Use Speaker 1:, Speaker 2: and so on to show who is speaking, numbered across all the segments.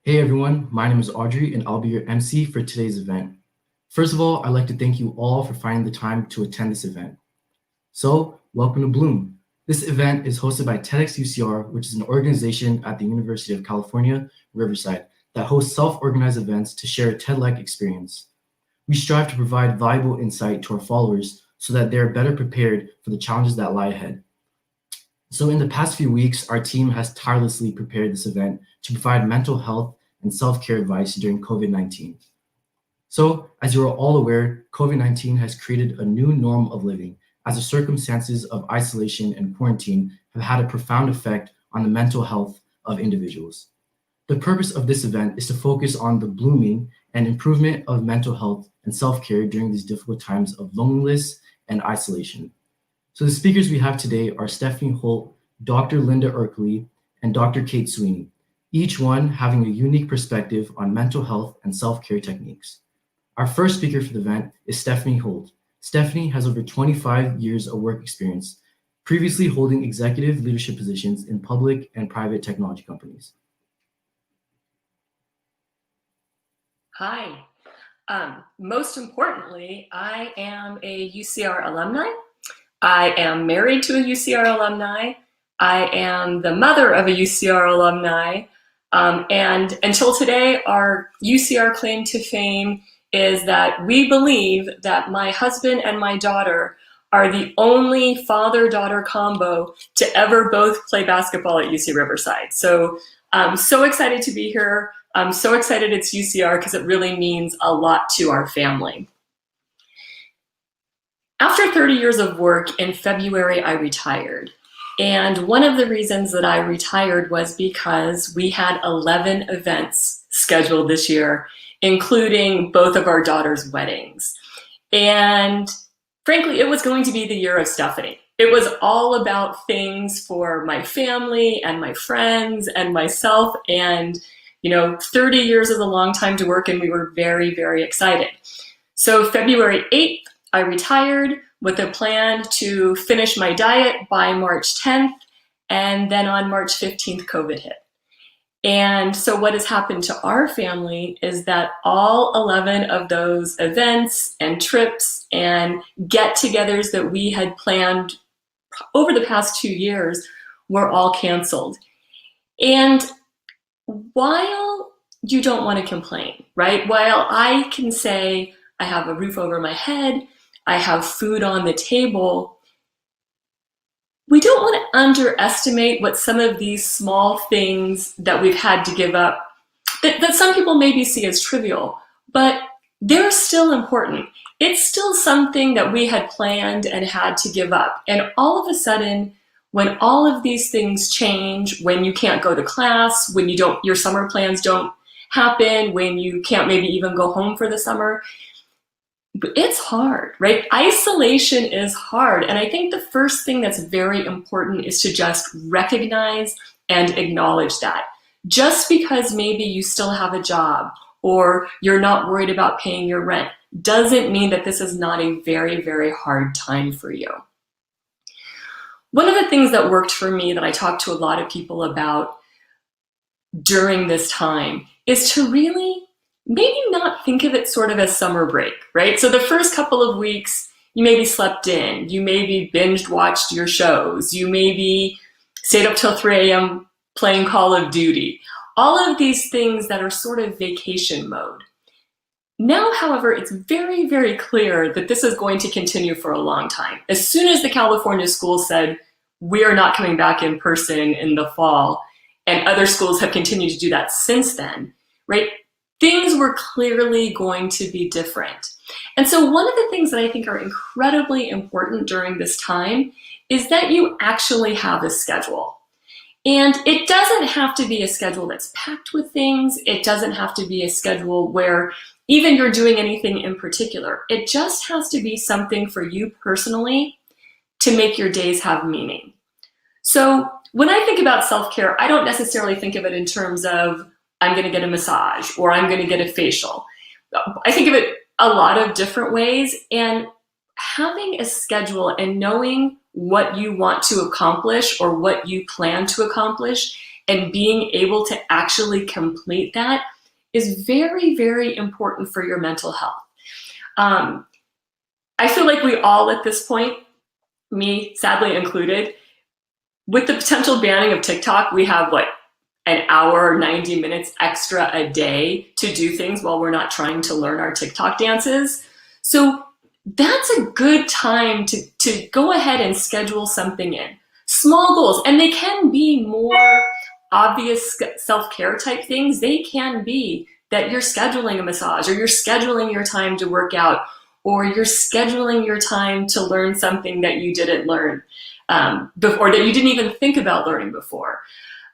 Speaker 1: Hey everyone, my name is Audrey and I'll be your MC for today's event. First of all, I'd like to thank you all for finding the time to attend this event. So, welcome to Bloom. This event is hosted by TEDxUCR, which is an organization at the University of California, Riverside, that hosts self-organized events to share a TED-like experience. We strive to provide valuable insight to our followers so that they're better prepared for the challenges that lie ahead. So in the past few weeks, our team has tirelessly prepared this event to provide mental health and self-care advice during COVID-19. So, as you are all aware, COVID-19 has created a new norm of living, as the circumstances of isolation and quarantine have had a profound effect on the mental health of individuals. The purpose of this event is to focus on the blooming and improvement of mental health and self-care during these difficult times of loneliness and isolation. So the speakers we have today are Stephanie Holt, Dr. Linda Ercoli, and Dr. Kate Sweeny, each one having a unique perspective on mental health and self-care techniques. Our first speaker for the event is Stephanie Holt. Stephanie has over 25 years of work experience, previously holding executive leadership positions in public and private technology companies.
Speaker 2: Hi. Most importantly, I am a UCR alumni. I am married to a UCR alumni. I am the mother of a UCR alumni. And until today, our UCR claim to fame is that we believe that my husband and my daughter are the only father-daughter combo to ever both play basketball at UC Riverside. So I'm so excited to be here. I'm so excited it's UCR because it really means a lot to our family. After 30 years of work, in February, I retired. And one of the reasons that I retired was because we had 11 events scheduled this year, including both of our daughters' weddings. And frankly, it was going to be the year of Stephanie. It was all about things for my family and my friends and myself. And 30 years is a long time to work, and we were very, very excited. So February 8th, I retired with a plan to finish my diet by March 10th, and then on March 15th, COVID hit. And so what has happened to our family is that all 11 of those events and trips and get-togethers that we had planned over the past 2 years were all canceled. And while you don't want to complain, right? While I can say I have a roof over my head, I have food on the table, we don't want to underestimate what some of these small things that we've had to give up, that some people maybe see as trivial, but they're still important. It's still something that we had planned and had to give up. And all of a sudden, when all of these things change, when you can't go to class, when your summer plans don't happen, when you can't maybe even go home for the summer, it's hard, right? Isolation is hard. And I think the first thing that's very important is to just recognize and acknowledge that. Just because maybe you still have a job or you're not worried about paying your rent doesn't mean that this is not a very, very hard time for you. One of the things that worked for me that I talked to a lot of people about during this time is to really maybe not think of it sort of as summer break, right? So the first couple of weeks, you maybe slept in, you maybe binged watched your shows, you maybe stayed up till 3 a.m. playing Call of Duty, all of these things that are sort of vacation mode. Now, however, it's very, very clear that this is going to continue for a long time. As soon as the California schools said, we are not coming back in person in the fall, and other schools have continued to do that since then, right? Things were clearly going to be different. And so one of the things that I think are incredibly important during this time is that you actually have a schedule. And it doesn't have to be a schedule that's packed with things. It doesn't have to be a schedule where even you're doing anything in particular. It just has to be something for you personally to make your days have meaning. So when I think about self-care, I don't necessarily think of it in terms of I'm going to get a massage or I'm going to get a facial. I think of it a lot of different ways, and having a schedule and knowing what you want to accomplish or what you plan to accomplish and being able to actually complete that is very, very important for your mental health. I feel like we all at this point, me sadly included, with the potential banning of TikTok, we have an hour or 90 minutes extra a day to do things while we're not trying to learn our TikTok dances. So that's a good time to go ahead and schedule something in. Small goals, and they can be more obvious self-care type things. They can be that you're scheduling a massage, or you're scheduling your time to work out, or you're scheduling your time to learn something that you didn't learn before, that you didn't even think about learning before.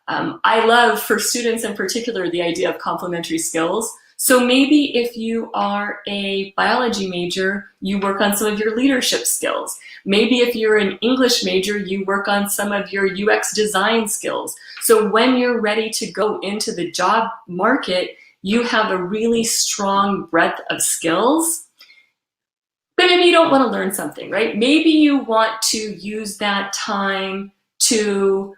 Speaker 2: I love, for students in particular, the idea of complementary skills. So maybe if you are a biology major, you work on some of your leadership skills. Maybe if you're an English major, you work on some of your UX design skills. So when you're ready to go into the job market, you have a really strong breadth of skills. But maybe you don't want to learn something, right? Maybe you want to use that time to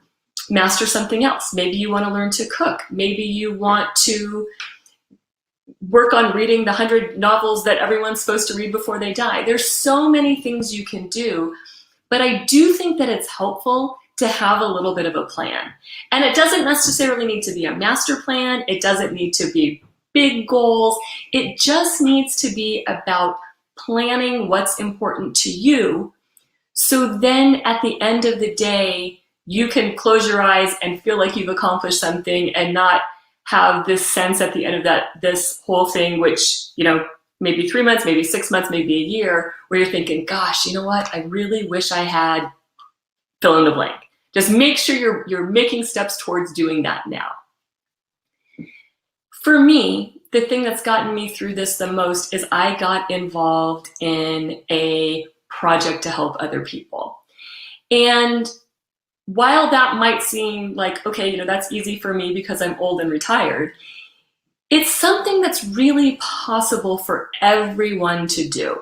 Speaker 2: master something else. Maybe you want to learn to cook. Maybe you want to work on reading the 100 novels that everyone's supposed to read before they die. There's so many things you can do, but I do think that it's helpful to have a little bit of a plan. And it doesn't necessarily need to be a master plan. It doesn't need to be big goals. It just needs to be about planning what's important to you. So then at the end of the day, you can close your eyes and feel like you've accomplished something, and not have this sense at the end of this whole thing, which, maybe 3 months, maybe 6 months, maybe a year, where you're thinking, gosh, you know what? I really wish I had fill in the blank. Just make sure you're making steps towards doing that now. For me, the thing that's gotten me through this the most is I got involved in a project to help other people. And while that might seem like, okay, that's easy for me because I'm old and retired, it's something that's really possible for everyone to do.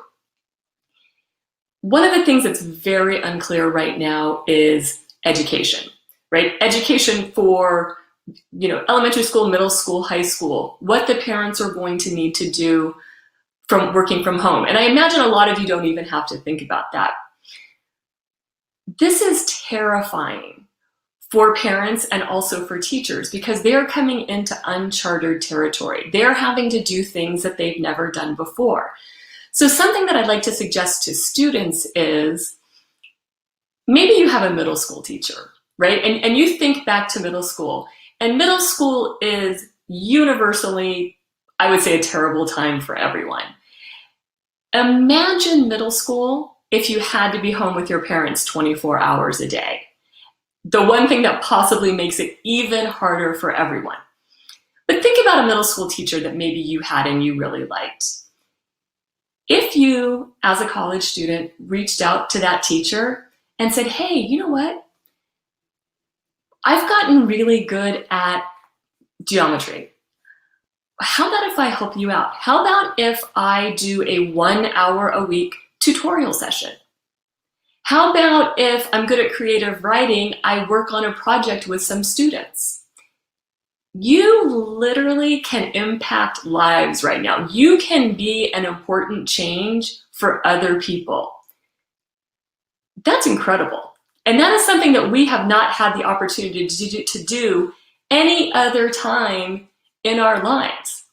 Speaker 2: One of the things that's very unclear right now is education, right? Education for, elementary school, middle school, high school, what the parents are going to need to do from working from home. And I imagine a lot of you don't even have to think about that. This is terrifying for parents and also for teachers, because they're coming into uncharted territory. They're having to do things that they've never done before. So something that I'd like to suggest to students is, maybe you have a middle school teacher, right? And you think back to middle school, and middle school is universally, I would say, a terrible time for everyone. Imagine middle school if you had to be home with your parents 24 hours a day. The one thing that possibly makes it even harder for everyone. But think about a middle school teacher that maybe you had and you really liked. If you, as a college student, reached out to that teacher and said, hey, you know what? I've gotten really good at geometry. How about if I help you out? How about if I do a 1 hour a week tutorial session? How about if I'm good at creative writing, I work on a project with some students? You literally can impact lives right now. You can be an important change for other people. That's incredible. And that is something that we have not had the opportunity to do any other time in our lives.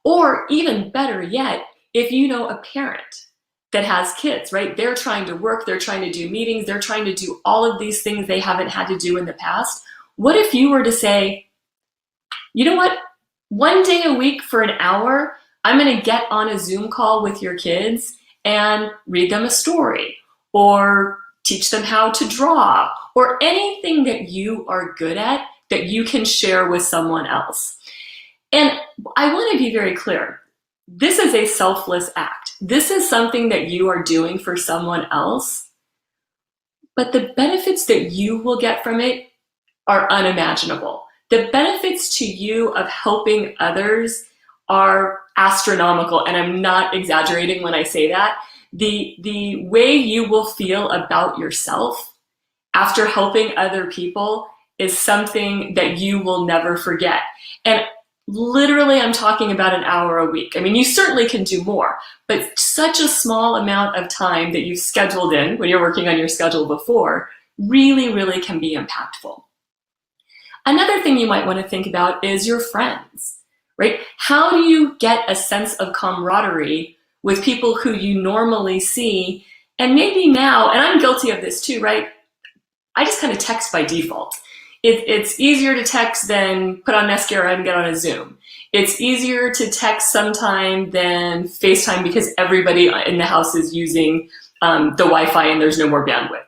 Speaker 2: Or even better yet, if you know a parent that has kids, right? They're trying to work, they're trying to do meetings, they're trying to do all of these things they haven't had to do in the past. What if you were to say, you know what? 1 day a week for an hour, I'm going to get on a Zoom call with your kids and read them a story, or teach them how to draw, or anything that you are good at that you can share with someone else. And I want to be very clear. This is a selfless act. This is something that you are doing for someone else, but the benefits that you will get from it are unimaginable. The benefits to you of helping others are astronomical, and I'm not exaggerating when I say that. The way you will feel about yourself after helping other people is something that you will never forget. And literally, I'm talking about an hour a week. I mean, you certainly can do more, but such a small amount of time that you've scheduled in when you're working on your schedule before really, really can be impactful. Another thing you might want to think about is your friends, right? How do you get a sense of camaraderie with people who you normally see? And maybe now, and I'm guilty of this too, right? I just kind of text by default. It's easier to text than put on mascara and get on a Zoom. It's easier to text sometime than FaceTime because everybody in the house is using the Wi-Fi and there's no more bandwidth.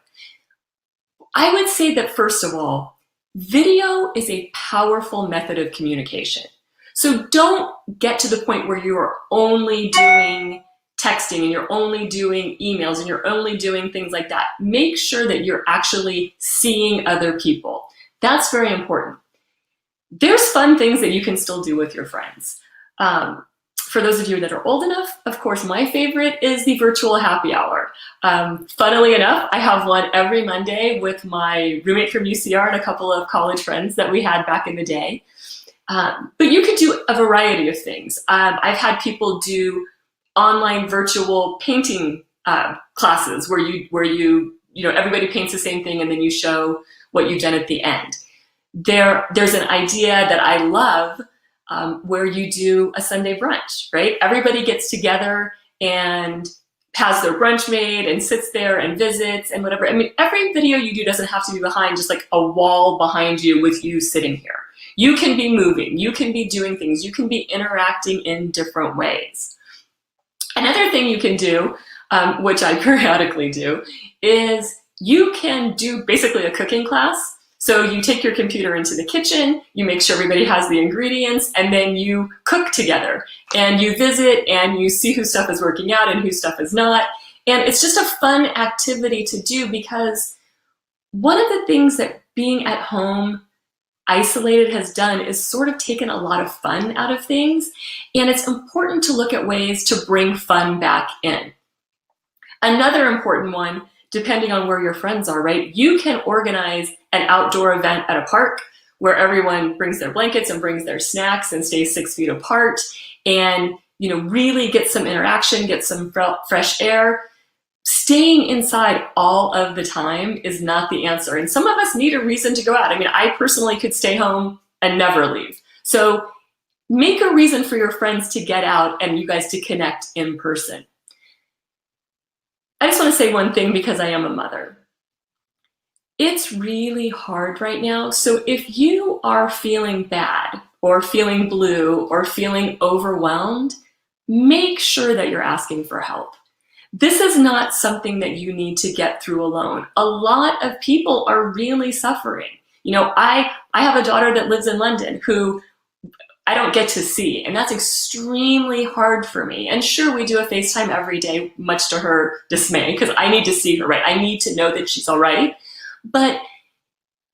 Speaker 2: I would say that first of all, video is a powerful method of communication. So don't get to the point where you are only doing texting and you're only doing emails and you're only doing things like that. Make sure that you're actually seeing other people. That's very important. There's fun things that you can still do with your friends. For those of you that are old enough, of course, my favorite is the virtual happy hour. Funnily enough, I have one every Monday with my roommate from UCR and a couple of college friends that we had back in the day. But you could do a variety of things. I've had people do online virtual painting classes where you know everybody paints the same thing and then you show what you've done at the end. There's an idea that I love where you do a Sunday brunch, right? Everybody gets together and has their brunch made and sits there and visits and whatever. I mean, every video you do doesn't have to be behind just like a wall behind you with you sitting here. You can be moving, you can be doing things, you can be interacting in different ways. Another thing you can do, which I periodically do, is you can do basically a cooking class. So you take your computer into the kitchen, you make sure everybody has the ingredients, and then you cook together. And you visit and you see whose stuff is working out and whose stuff is not. And it's just a fun activity to do because one of the things that being at home isolated has done is sort of taken a lot of fun out of things. And it's important to look at ways to bring fun back in. Another important one, depending on where your friends are, right? You can organize an outdoor event at a park where everyone brings their blankets and brings their snacks and stays 6 feet apart and, you know, really get some interaction, get some fresh air. Staying inside all of the time is not the answer. And some of us need a reason to go out. I mean, I personally could stay home and never leave. So make a reason for your friends to get out and you guys to connect in person. I just want to say one thing because I am a mother. It's really hard right now. So if you are feeling bad or feeling blue or feeling overwhelmed, make sure that you're asking for help. This is not something that you need to get through alone. A lot of people are really suffering. You know, I have a daughter that lives in London who I don't get to see, and that's extremely hard for me. And sure, we do a FaceTime every day, much to her dismay, because I need to see her, right? I need to know that she's all right. But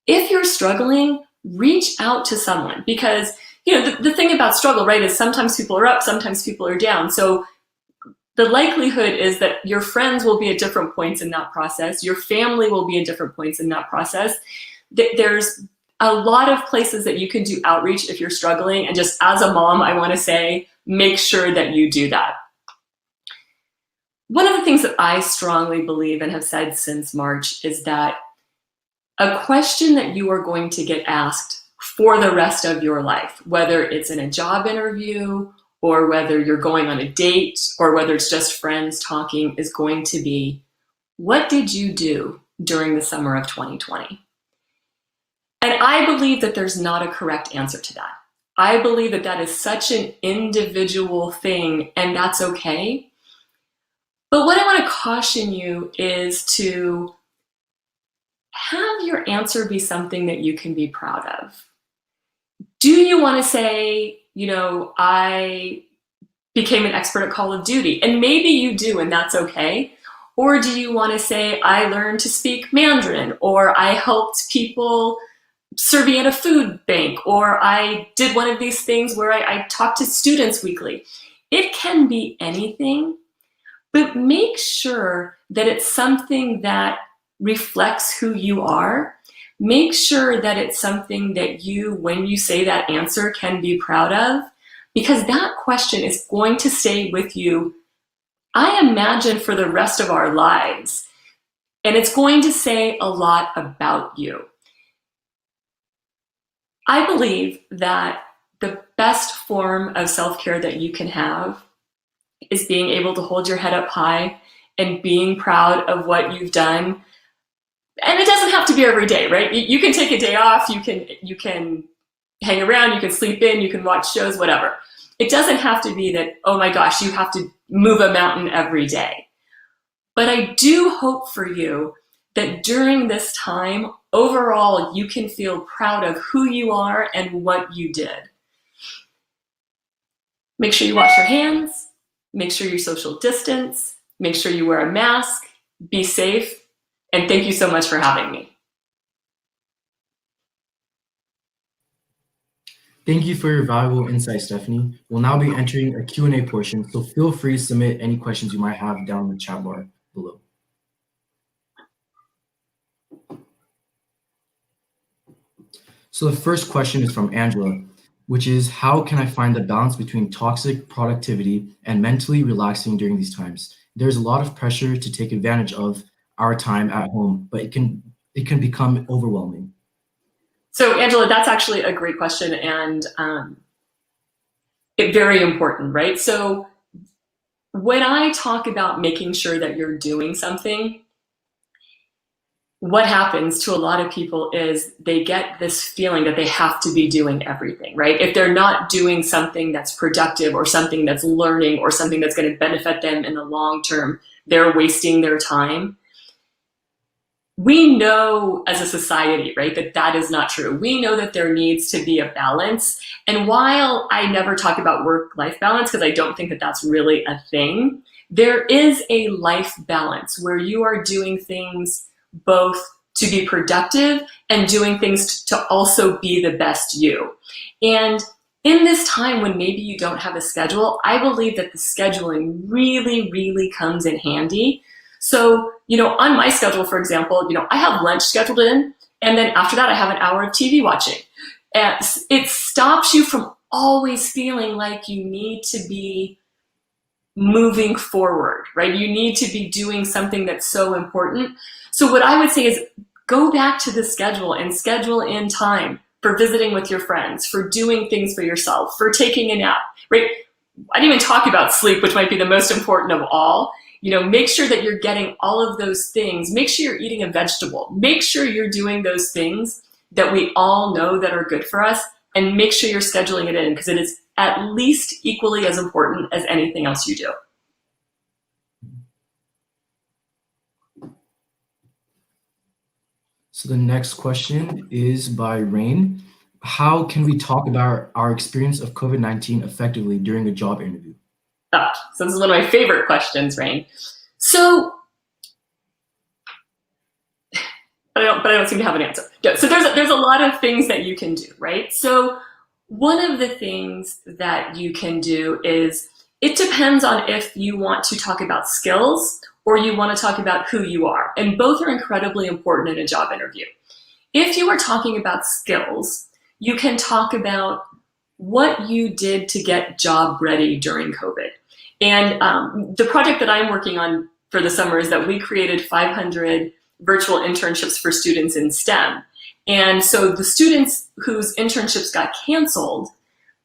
Speaker 2: if you're struggling, reach out to someone because, you know, the thing about struggle, right, is sometimes people are up, sometimes people are down. So the likelihood is that your friends will be at different points in that process. Your family will be at different points in that process. There's a lot of places that you can do outreach if you're struggling. And just as a mom, I want to say, make sure that you do that. One of the things that I strongly believe and have said since March is that a question that you are going to get asked for the rest of your life, whether it's in a job interview or whether you're going on a date or whether it's just friends talking, is going to be, what did you do during the summer of 2020? And I believe that there's not a correct answer to that. I believe that that is such an individual thing, and that's okay. But what I want to caution you is to have your answer be something that you can be proud of. Do you want to say, you know, I became an expert at Call of Duty? And maybe you do, and that's okay. Or do you want to say, I learned to speak Mandarin, or I helped people serving at a food bank, or I did one of these things where I talk to students weekly? It can be anything, but make sure that it's something that reflects who you are. make sure that it's something that you, when you say that answer, can be proud of, because that question is going to stay with you, I imagine, for the rest of our lives. And it's going to say a lot about you. I believe that the best form of self-care that you can have is being able to hold your head up high and being proud of what you've done. And it doesn't have to be every day, right? You can take a day off, you can hang around, you can sleep in, you can watch shows, whatever. It doesn't have to be that, oh my gosh, you have to move a mountain every day. But I do hope for you that during this time, overall, you can feel proud of who you are and what you did. Make sure you wash your hands, make sure you social distance, make sure you wear a mask, be safe, and thank you so much for having me.
Speaker 1: Thank you for your valuable insight, Stephanie. We'll now be entering a Q&A portion, so feel free to submit any questions you might have down in the chat bar below. So the first question is from Angela, which is, how can I find the balance between toxic productivity and mentally relaxing during these times? There's a lot of pressure to take advantage of our time at home, but it can become overwhelming.
Speaker 2: So Angela, that's actually a great question, and it's very important, right? So when I talk about making sure that you're doing something, what happens to a lot of people is they get this feeling that they have to be doing everything, right? If they're not doing something that's productive or something that's learning or something that's going to benefit them in the long term, they're wasting their time. We know as a society, right, that that is not true. We know that there needs to be a balance. And while I never talk about work-life balance, because I don't think that that's really a thing, there is a life balance where you are doing things both to be productive and doing things to also be the best you. And in this time when maybe you don't have a schedule, I believe that the scheduling really, really comes in handy. So, on my schedule, for example, I have lunch scheduled in, and then after that, I have an hour of TV watching. And it stops you from always feeling like you need to be moving forward, right? You need to be doing something that's so important. So what I would say is go back to the schedule and schedule in time for visiting with your friends, for doing things for yourself, for taking a nap, right? I didn't even talk about sleep, which might be the most important of all. Make sure that you're getting all of those things. Make sure you're eating a vegetable. Make sure you're doing those things that we all know that are good for us, and make sure you're scheduling it in, because it is at least equally as important as anything else you do.
Speaker 1: So the next question is by Rain. How can we talk about our experience of COVID-19 effectively during a job interview?
Speaker 2: So this is one of my favorite questions, Rain. So, but I don't seem to have an answer. Yeah, so there's a lot of things that you can do, right? So one of the things that you can do is, it depends on if you want to talk about skills or you want to talk about who you are. And both are incredibly important in a job interview. If you are talking about skills, you can talk about what you did to get job ready during COVID. And the project that I'm working on for the summer is that we created 500 virtual internships for students in STEM. And so the students whose internships got canceled,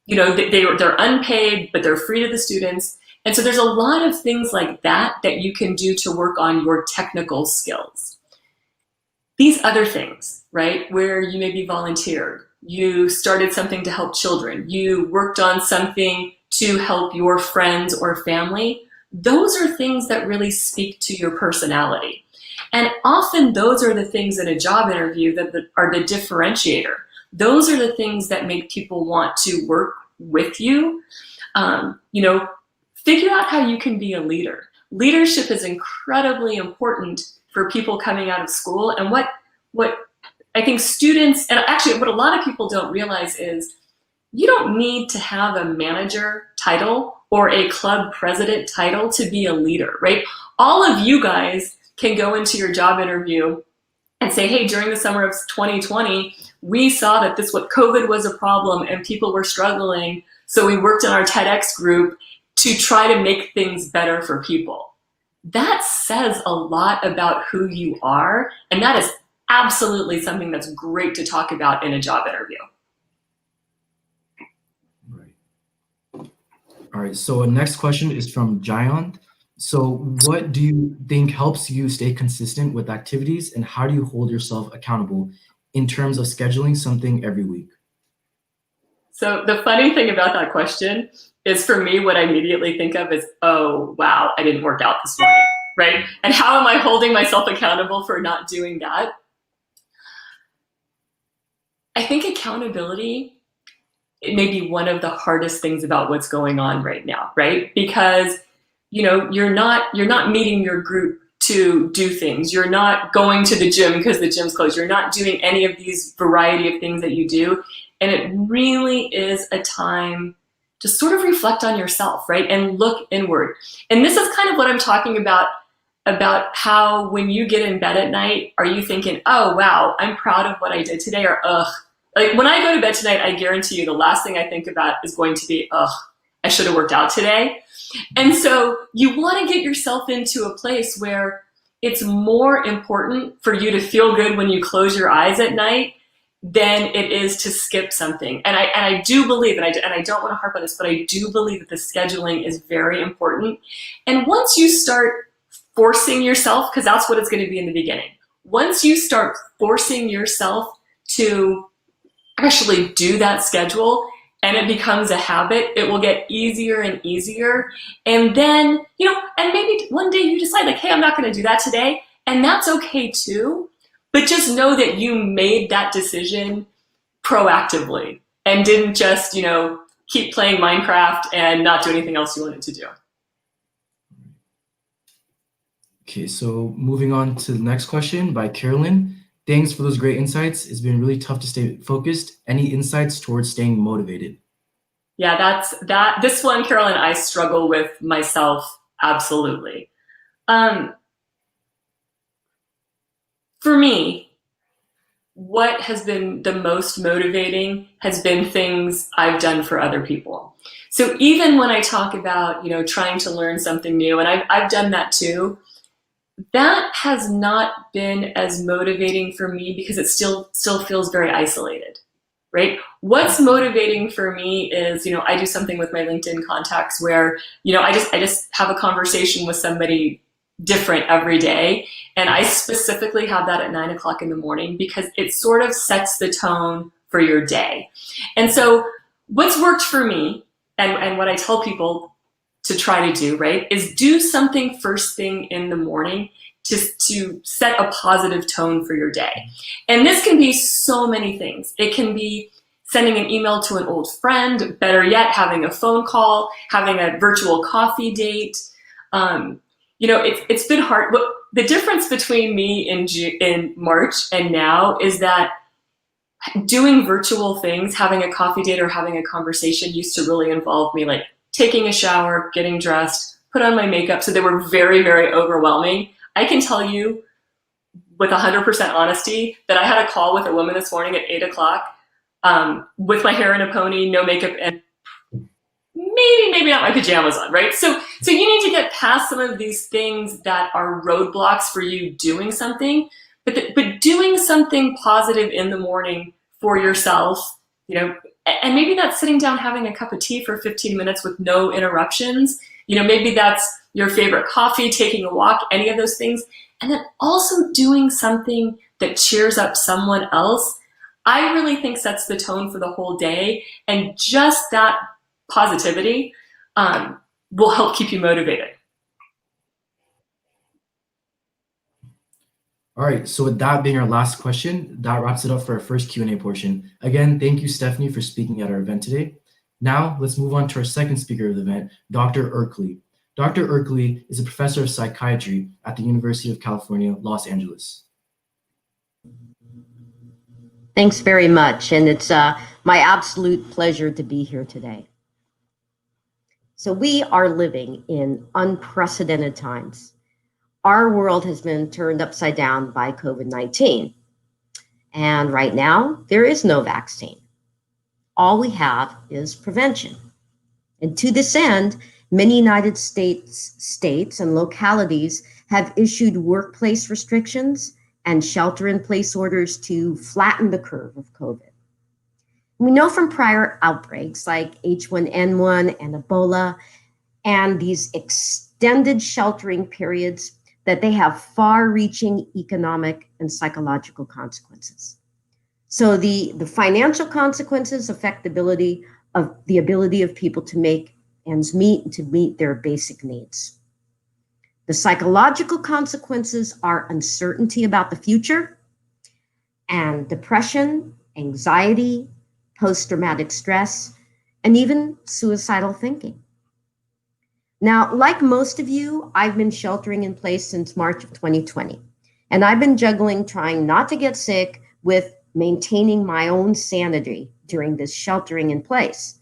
Speaker 2: they're unpaid, but they're free to the students. And so there's a lot of things like that that you can do to work on your technical skills. These other things, right, where you maybe volunteered, you started something to help children, you worked on something to help your friends or family, those are things that really speak to your personality. And often those are the things in a job interview that are the differentiator. Those are the things that make people want to work with you. Figure out how you can be a leader. Leadership is incredibly important for people coming out of school. And what I think students, and actually what a lot of people don't realize is, you don't need to have a manager title or a club president title to be a leader, right? All of you guys can go into your job interview and say, hey, during the summer of 2020, we saw that COVID was a problem and people were struggling. So we worked in our TEDx group to try to make things better for people. That says a lot about who you are. And that is absolutely something that's great to talk about in a job interview.
Speaker 1: Right. All right. So next question is from Jayon. So what do you think helps you stay consistent with activities, and how do you hold yourself accountable in terms of scheduling something every week?
Speaker 2: So the funny thing about that question is, for me, what I immediately think of is, oh, wow, I didn't work out this morning, right? And how am I holding myself accountable for not doing that? I think accountability, it may be one of the hardest things about what's going on right now, right? Because you're not meeting your group to do things. You're not going to the gym because the gym's closed. You're not doing any of these variety of things that you do. And it really is a time to sort of reflect on yourself, right? And look inward. And this is kind of what I'm talking about how when you get in bed at night, are you thinking, oh, wow, I'm proud of what I did today, or ugh. Like when I go to bed tonight, I guarantee you the last thing I think about is going to be, ugh, I should have worked out today. And so you want to get yourself into a place where it's more important for you to feel good when you close your eyes at night than it is to skip something. And I do believe, and I don't want to harp on this, but I do believe that the scheduling is very important. And once you start forcing yourself, because that's what it's going to be in the beginning, once you start forcing yourself to actually do that schedule, and it becomes a habit, it will get easier and easier. And then, and maybe one day you decide like, hey, I'm not going to do that today. And that's okay too. But just know that you made that decision proactively and didn't just, keep playing Minecraft and not do anything else you wanted to do.
Speaker 1: Okay, so moving on to the next question by Carolyn. Thanks for those great insights. It's been really tough to stay focused. Any insights towards staying motivated?
Speaker 2: Yeah, this one, Carolyn, I struggle with myself, absolutely. For me, what has been the most motivating has been things I've done for other people. So even when I talk about, trying to learn something new, and I've done that too, that has not been as motivating for me because it still feels very isolated, right? What's motivating for me is, I do something with my LinkedIn contacts where, I just have a conversation with somebody different every day. And I specifically have that at 9 o'clock in the morning because it sort of sets the tone for your day. And so what's worked for me and what I tell people to try to do, right, is do something first thing in the morning to set a positive tone for your day. And this can be so many things. It can be sending an email to an old friend, better yet, having a phone call, having a virtual coffee date. It's been hard. But the difference between me in March and now is that doing virtual things, having a coffee date or having a conversation used to really involve me like taking a shower, getting dressed, put on my makeup. So they were very, very overwhelming. I can tell you with 100% honesty that I had a call with a woman this morning at 8 o'clock with my hair in a pony, no makeup, and maybe not my pajamas on, right? So you need to get past some of these things that are roadblocks for you doing something, but doing something positive in the morning for yourself, and maybe that's sitting down having a cup of tea for 15 minutes with no interruptions. Maybe that's your favorite coffee, taking a walk, any of those things. And then also doing something that cheers up someone else, I really think sets the tone for the whole day. And just that positivity will help keep you motivated.
Speaker 1: All right, so with that being our last question, that wraps it up for our first Q&A portion. Again, thank you, Stephanie, for speaking at our event today. Now, let's move on to our second speaker of the event, Dr. Ercoli. Dr. Ercoli is a professor of psychiatry at the University of California, Los Angeles.
Speaker 3: Thanks very much, and it's my absolute pleasure to be here today. So we are living in unprecedented times. Our world has been turned upside down by COVID-19. And right now, there is no vaccine. All we have is prevention. And to this end, many United states and localities have issued workplace restrictions and shelter-in-place orders to flatten the curve of COVID. We know from prior outbreaks like H1N1 and Ebola and these extended sheltering periods that they have far-reaching economic and psychological consequences. So the financial consequences affect the ability of people to make ends meet and to meet their basic needs. The psychological consequences are uncertainty about the future and depression, anxiety, post-traumatic stress, and even suicidal thinking. Now, like most of you, I've been sheltering in place since March of 2020, and I've been juggling trying not to get sick with maintaining my own sanity during this sheltering in place.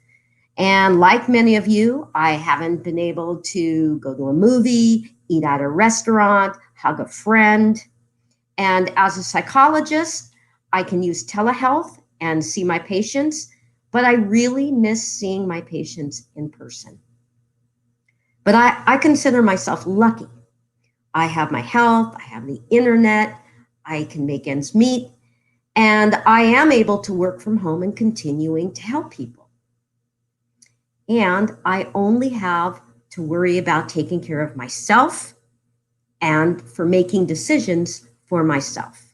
Speaker 3: And like many of you, I haven't been able to go to a movie, eat at a restaurant, hug a friend. And as a psychologist, I can use telehealth and see my patients, but I really miss seeing my patients in person. But I consider myself lucky. I have my health, I have the internet, I can make ends meet, and I am able to work from home and continuing to help people. And I only have to worry about taking care of myself and for making decisions for myself.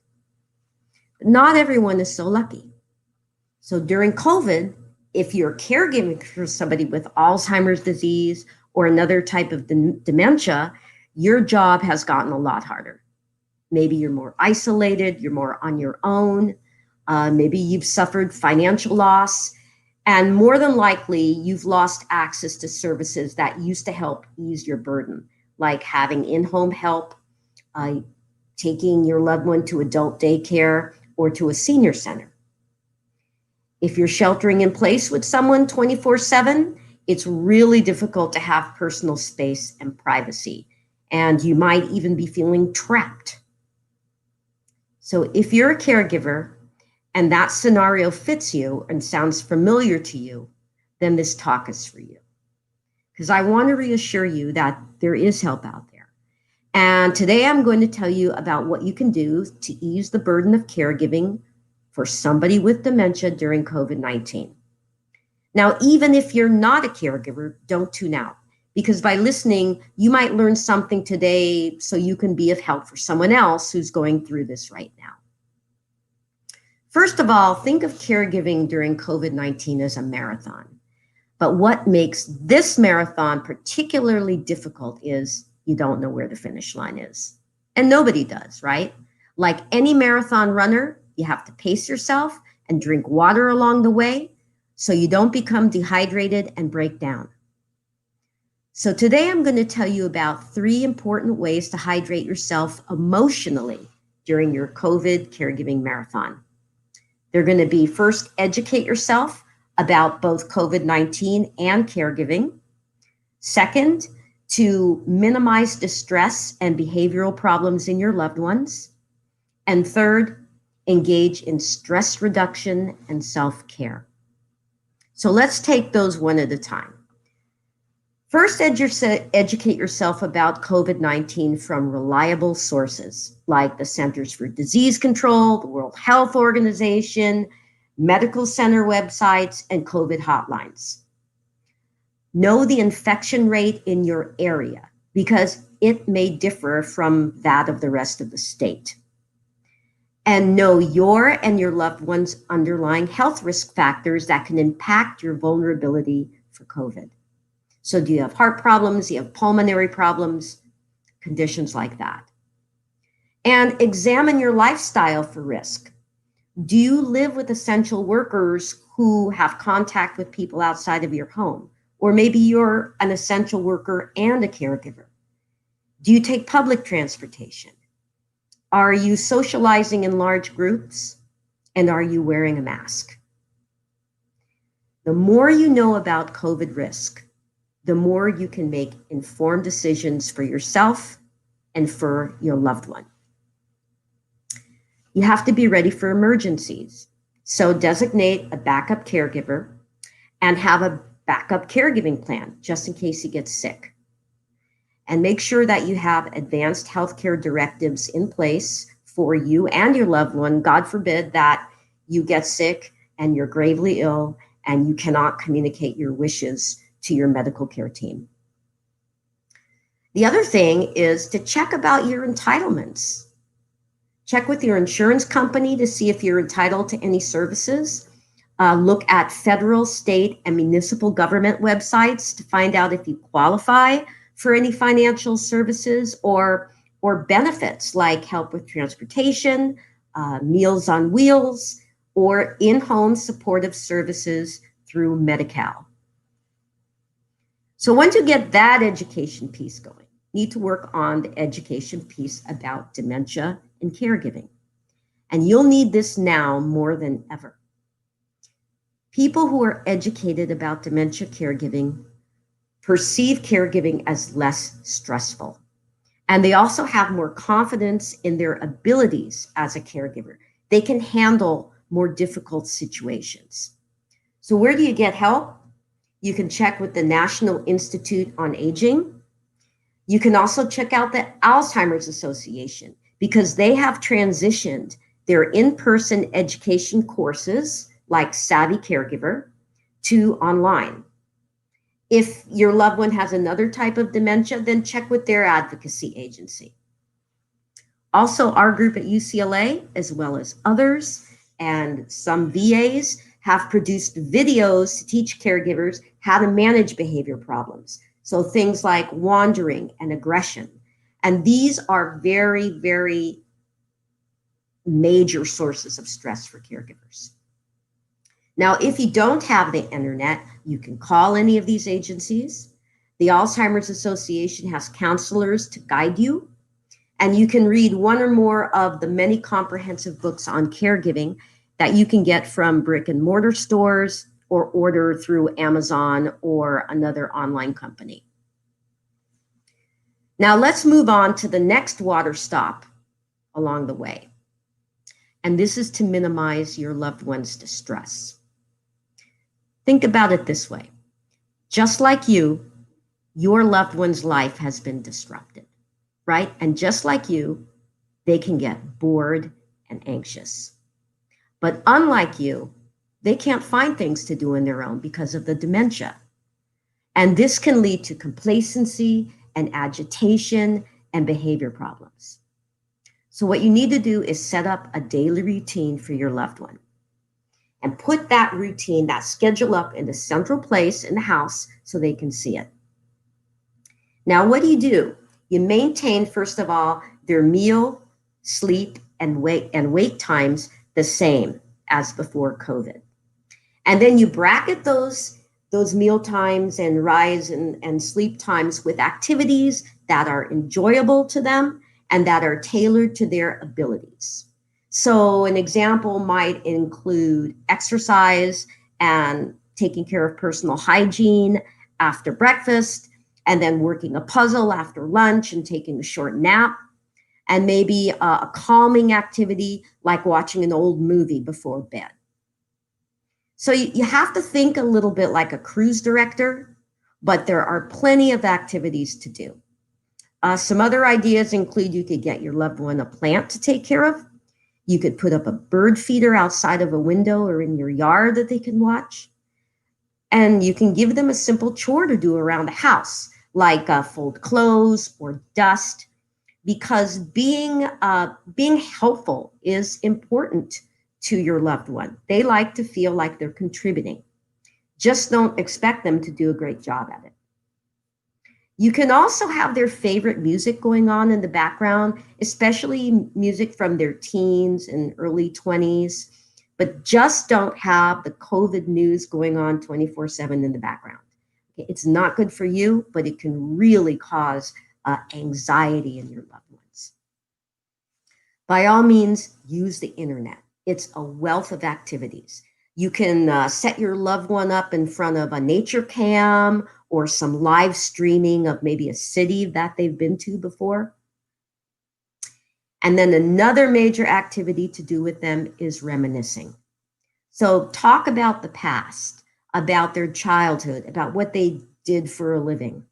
Speaker 3: But not everyone is so lucky. So during COVID, if you're caregiving for somebody with Alzheimer's disease or another type of dementia, your job has gotten a lot harder. Maybe you're more isolated, you're more on your own, maybe you've suffered financial loss, and more than likely, you've lost access to services that used to help ease your burden, like having in-home help, taking your loved one to adult daycare or to a senior center. If you're sheltering in place with someone 24/7, it's really difficult to have personal space and privacy, and you might even be feeling trapped. So if you're a caregiver and that scenario fits you and sounds familiar to you, then this talk is for you. Because I want to reassure you that there is help out there. And today I'm going to tell you about what you can do to ease the burden of caregiving for somebody with dementia during COVID-19. Now, even if you're not a caregiver, don't tune out, because by listening, you might learn something today so you can be of help for someone else who's going through this right now. First of all, think of caregiving during COVID-19 as a marathon. But what makes this marathon particularly difficult is you don't know where the finish line is. And nobody does, right? Like any marathon runner, you have to pace yourself and drink water along the way so you don't become dehydrated and break down. So today I'm going to tell you about 3 important ways to hydrate yourself emotionally during your COVID caregiving marathon. They're going to be: first, educate yourself about both COVID-19 and caregiving. Second, to minimize distress and behavioral problems in your loved ones. And third, engage in stress reduction and self-care. So let's take those one at a time. First, educate yourself about COVID-19 from reliable sources like the Centers for Disease Control, the World Health Organization, medical center websites, and COVID hotlines. Know the infection rate in your area because it may differ from that of the rest of the state. And know your and your loved one's underlying health risk factors that can impact your vulnerability for COVID. So do you have heart problems? Do you have pulmonary problems? Conditions like that. And examine your lifestyle for risk. Do you live with essential workers who have contact with people outside of your home? Or maybe you're an essential worker and a caregiver. Do you take public transportation? Are you socializing in large groups? And are you wearing a mask? The more you know about COVID risk, the more you can make informed decisions for yourself and for your loved one. You have to be ready for emergencies. So designate a backup caregiver and have a backup caregiving plan just in case you get sick. And make sure that you have advanced healthcare directives in place for you and your loved one. God forbid that you get sick and you're gravely ill and you cannot communicate your wishes to your medical care team. The other thing is to check about your entitlements. Check with your insurance company to see if you're entitled to any services. Look at federal, state, and municipal government websites to find out if you qualify for any financial services or benefits like help with transportation, Meals on Wheels, or in-home supportive services through Medi-Cal. So once you get that education piece going, you need to work on the education piece about dementia and caregiving. And you'll need this now more than ever. People who are educated about dementia caregiving perceive caregiving as less stressful. And they also have more confidence in their abilities as a caregiver. They can handle more difficult situations. So where do you get help? You can check with the National Institute on Aging. You can also check out the Alzheimer's Association because they have transitioned their in-person education courses like Savvy Caregiver to online. If your loved one has another type of dementia, then check with their advocacy agency. Also, our group at UCLA, as well as others and some VAs, have produced videos to teach caregivers how to manage behavior problems. So things like wandering and aggression. And these are very, very major sources of stress for caregivers. Now, if you don't have the internet, you can call any of these agencies. The Alzheimer's Association has counselors to guide you, and you can read one or more of the many comprehensive books on caregiving that you can get from brick and mortar stores or order through Amazon or another online company. Now let's move on to the next water stop along the way. And this is to minimize your loved one's distress. Think about it this way. Just like you, your loved one's life has been disrupted, right? And just like you, they can get bored and anxious. But unlike you, they can't find things to do on their own because of the dementia. And this can lead to complacency and agitation and behavior problems. So what you need to do is set up a daily routine for your loved one and put that routine, that schedule up in the central place in the house so they can see it. Now, what do? You maintain, first of all, their meal, sleep, and wake times the same as before COVID. And then you bracket those meal times and rise and sleep times with activities that are enjoyable to them and that are tailored to their abilities. So an example might include exercise and taking care of personal hygiene after breakfast, and then working a puzzle after lunch and taking a short nap, and maybe a calming activity like watching an old movie before bed. So you have to think a little bit like a cruise director, but there are plenty of activities to do. Some other ideas include you could get your loved one a plant to take care of. You could put up a bird feeder outside of a window or in your yard that they can watch. And you can give them a simple chore to do around the house, like fold clothes or dust, because being helpful is important to your loved one. They like to feel like they're contributing. Just don't expect them to do a great job at it. You can also have their favorite music going on in the background, especially music from their teens and early 20s, but just don't have the COVID news going on 24/7 in the background. It's not good for you, but it can really cause anxiety in your loved ones. By all means, use the internet. It's a wealth of activities. You can set your loved one up in front of a nature cam or some live streaming of maybe a city that they've been to before. And then another major activity to do with them is reminiscing. So talk about the past, about their childhood, about what they did for a living.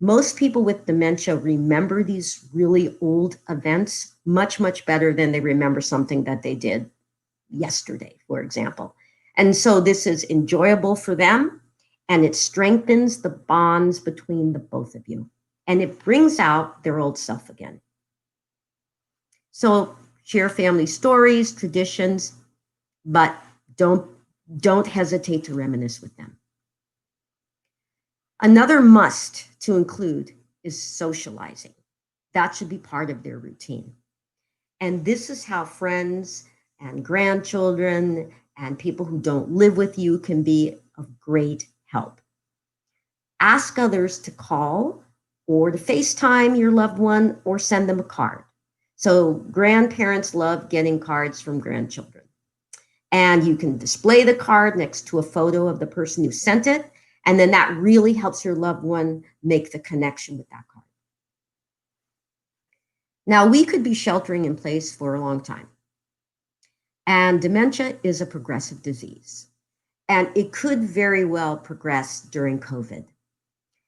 Speaker 3: Most people with dementia remember these really old events much, much better than they remember something that they did yesterday, for example. And so this is enjoyable for them, and it strengthens the bonds between the both of you, and it brings out their old self again. So share family stories, traditions, but don't hesitate to reminisce with them. Another must to include is socializing. That should be part of their routine. And this is how friends and grandchildren and people who don't live with you can be of great help. Ask others to call or to FaceTime your loved one or send them a card. So grandparents love getting cards from grandchildren. And you can display the card next to a photo of the person who sent it. And then that really helps your loved one make the connection with that card. Now, we could be sheltering in place for a long time. And dementia is a progressive disease. And it could very well progress during COVID.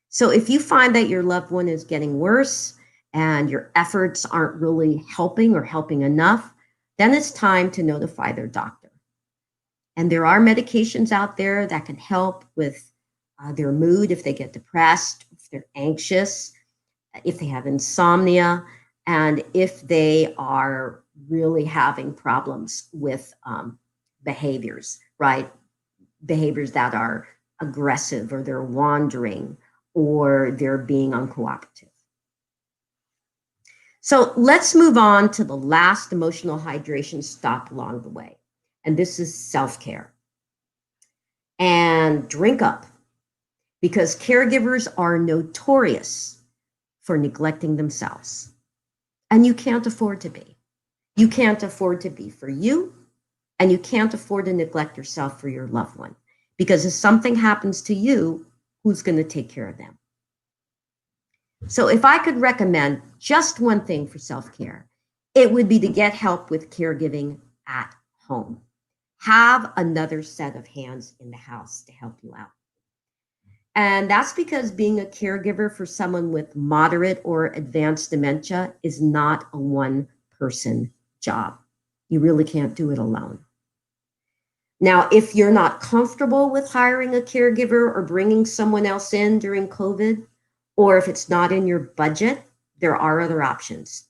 Speaker 3: So if you find that your loved one is getting worse and your efforts aren't really helping or helping enough, then it's time to notify their doctor. And there are medications out there that can help with their mood if they get depressed, if they're anxious, if they have insomnia, and if they are really having problems with behaviors, right? Behaviors that are aggressive, or they're wandering, or they're being uncooperative. So let's move on to the last emotional hydration stop along the way. And this is self-care. And drink up, because caregivers are notorious for neglecting themselves. And you can't afford to be. You can't afford to be for you, and you can't afford to neglect yourself for your loved one. Because if something happens to you, who's going to take care of them? So if I could recommend just one thing for self-care, it would be to get help with caregiving at home. Have another set of hands in the house to help you out. And that's because being a caregiver for someone with moderate or advanced dementia is not a one-person job. You really can't do it alone. Now, if you're not comfortable with hiring a caregiver or bringing someone else in during COVID, or if it's not in your budget, there are other options.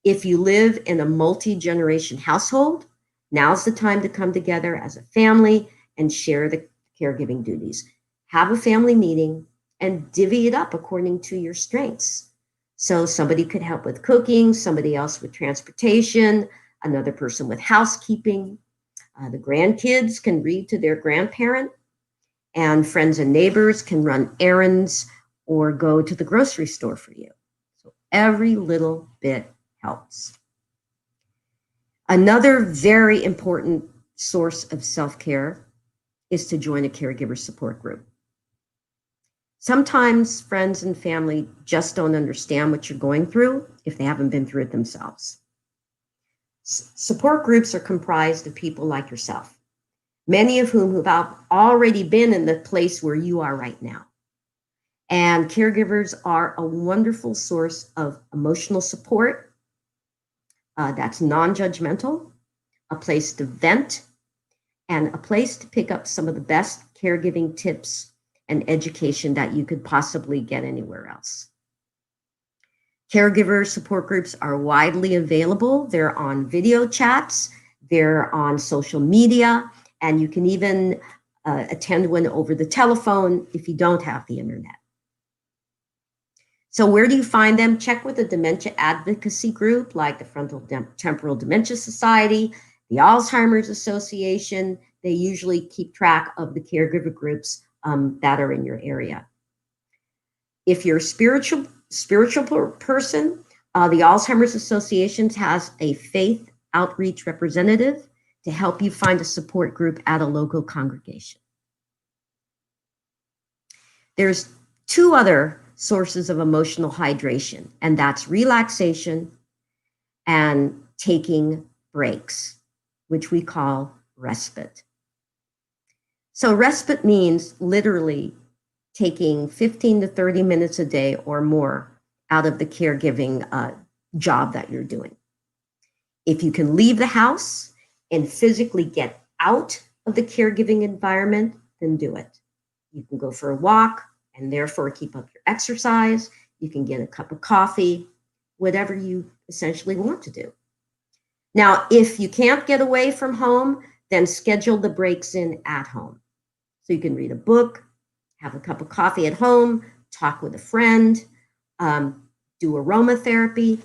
Speaker 3: If you live in a multi-generation household, now's the time to come together as a family and share the caregiving duties. Have a family meeting and divvy it up according to your strengths. So somebody could help with cooking, somebody else with transportation, another person with housekeeping. The grandkids can read to their grandparent, and friends and neighbors can run errands or go to the grocery store for you. So every little bit helps. Another very important source of self-care is to join a caregiver support group. Sometimes friends and family just don't understand what you're going through if they haven't been through it themselves. Support groups are comprised of people like yourself, many of whom have already been in the place where you are right now. And caregivers are a wonderful source of emotional support that's non-judgmental, a place to vent, and a place to pick up some of the best caregiving tips and education that you could possibly get anywhere else. Caregiver support groups are widely available. They're on video chats, they're on social media, and you can even attend one over the telephone if you don't have the internet. So where do you find them? Check with a dementia advocacy group like the Frontal Temporal Dementia Society, the Alzheimer's Association. They usually keep track of the caregiver groups that are in your area. If you're a spiritual person, the Alzheimer's Association has a faith outreach representative to help you find a support group at a local congregation. There's two other sources of emotional hydration, and that's relaxation and taking breaks, which we call respite. So respite means literally taking 15 to 30 minutes a day or more out of the caregiving job that you're doing. If you can leave the house and physically get out of the caregiving environment, then do it. You can go for a walk and therefore keep up your exercise. You can get a cup of coffee, whatever you essentially want to do. Now, if you can't get away from home, then schedule the breaks in at home. So you can read a book, have a cup of coffee at home, talk with a friend, do aromatherapy,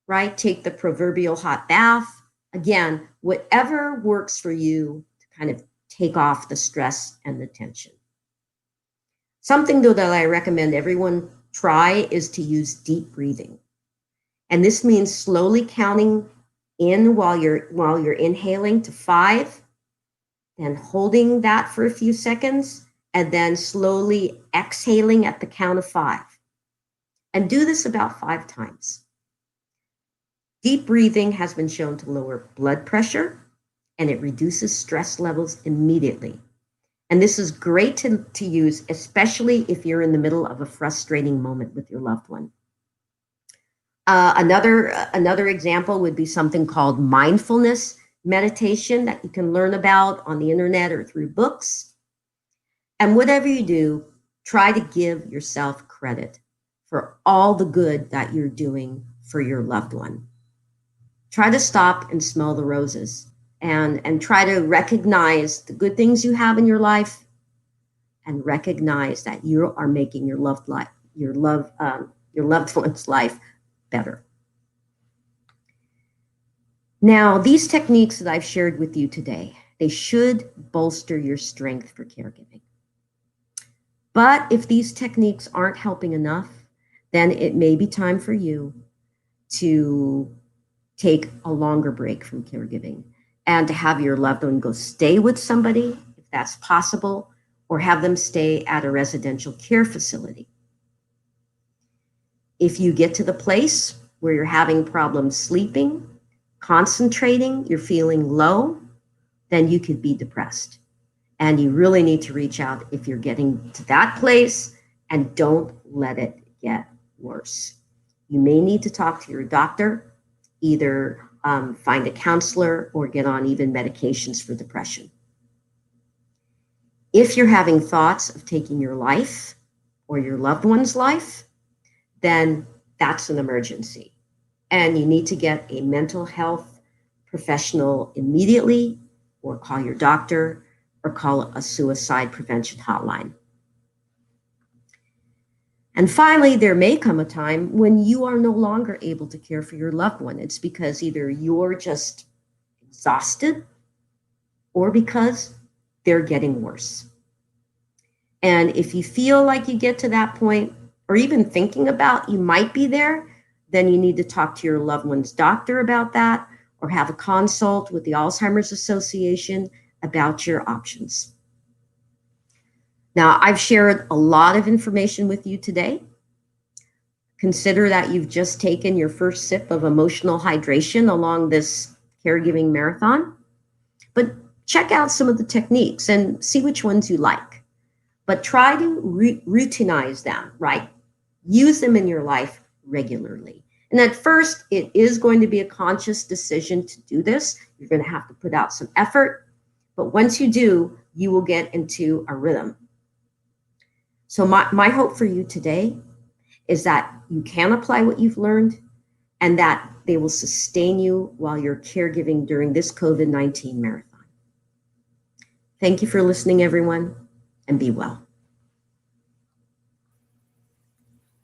Speaker 3: right? Take the proverbial hot bath. Again, whatever works for you to kind of take off the stress and the tension. Something though that I recommend everyone try is to use deep breathing. And this means slowly counting in while you're inhaling to 5, then holding that for a few seconds, and then slowly exhaling at the count of 5. And do this about 5 times. Deep breathing has been shown to lower blood pressure, and it reduces stress levels immediately. And this is great to use, especially if you're in the middle of a frustrating moment with your loved one. Another example would be something called mindfulness meditation that you can learn about on the internet or through books. And whatever you do, try to give yourself credit for all the good that you're doing for your loved one. Try to stop and smell the roses and try to recognize the good things you have in your life and recognize that you are making your loved one's life better. Now, these techniques that I've shared with you today, they should bolster your strength for caregiving. But if these techniques aren't helping enough, then it may be time for you to take a longer break from caregiving and to have your loved one go stay with somebody, if that's possible, or have them stay at a residential care facility. If you get to the place where you're having problems sleeping, concentrating, you're feeling low, then you could be depressed. And you really need to reach out if you're getting to that place, and don't let it get worse. You may need to talk to your doctor, either find a counselor or get on even medications for depression. If you're having thoughts of taking your life or your loved one's life, then that's an emergency. And you need to get a mental health professional immediately, or call your doctor, or call a suicide prevention hotline. And finally, there may come a time when you are no longer able to care for your loved one. It's because either you're just exhausted or because they're getting worse. And if you feel like you get to that point, or even thinking about you might be there, then you need to talk to your loved one's doctor about that, or have a consult with the Alzheimer's Association about your options. Now, I've shared a lot of information with you today. Consider that you've just taken your first sip of emotional hydration along this caregiving marathon. But check out some of the techniques and see which ones you like. But try to routinize them, right? Use them in your life regularly. And at first, it is going to be a conscious decision to do this. You're going to have to put out some effort. But once you do, you will get into a rhythm. So my hope for you today is that you can apply what you've learned, and that they will sustain you while you're caregiving during this COVID-19 marathon. Thank you for listening, everyone, and be well.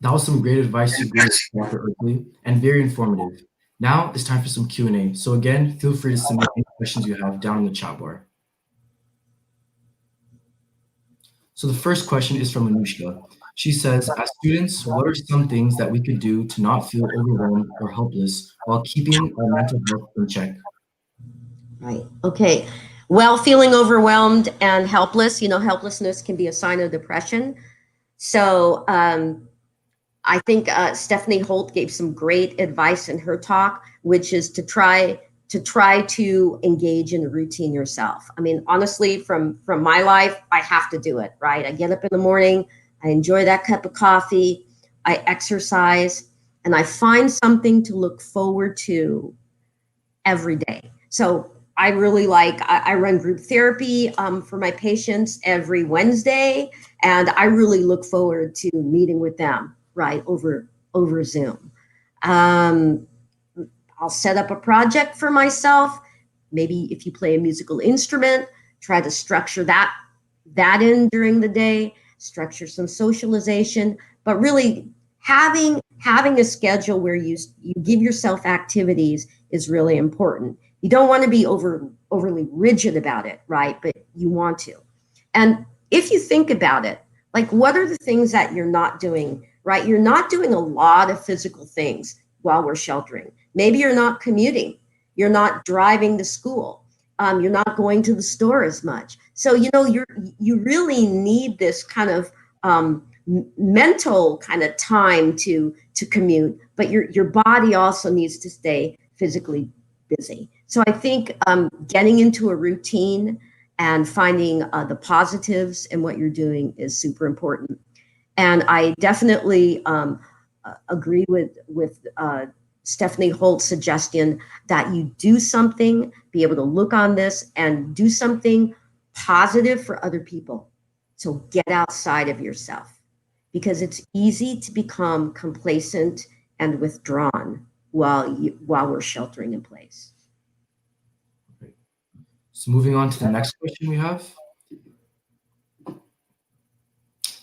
Speaker 1: That was some great advice you gave, Dr. Ercoli, and very informative. Now it's time for some Q&A. So again, feel free to submit any questions you have down in the chat bar. So the first question is from Anushka. She says, as students, what are some things that we could do to not feel overwhelmed or helpless while keeping our mental health in check?
Speaker 3: Right. Okay. Well, feeling overwhelmed and helpless, helplessness can be a sign of depression. So I think Stephanie Holt gave some great advice in her talk, which is to try to engage in a routine yourself. I mean, honestly, from my life, I have to do it, right? I get up in the morning, I enjoy that cup of coffee, I exercise, and I find something to look forward to every day. So I really I run group therapy for my patients every Wednesday, and I really look forward to meeting with them, right, over Zoom. Um, I'll set up a project for myself. Maybe if you play a musical instrument, try to structure that in during the day, structure some socialization, but really having a schedule where you give yourself activities is really important. You don't want to be overly rigid about it, right? But you want to. And if you think about it, like what are the things that you're not doing, right? You're not doing a lot of physical things while we're sheltering. Maybe you're not commuting. You're not driving to school. You're not going to the store as much. So, you really need this kind of mental kind of time to commute, but your body also needs to stay physically busy. So I think getting into a routine and finding the positives in what you're doing is super important. And I definitely agree with Stephanie Holt's suggestion that you do something, be able to look on this and do something positive for other people. So get outside of yourself, because it's easy to become complacent and withdrawn while we're sheltering in place.
Speaker 1: Okay. So moving on to the next question we have.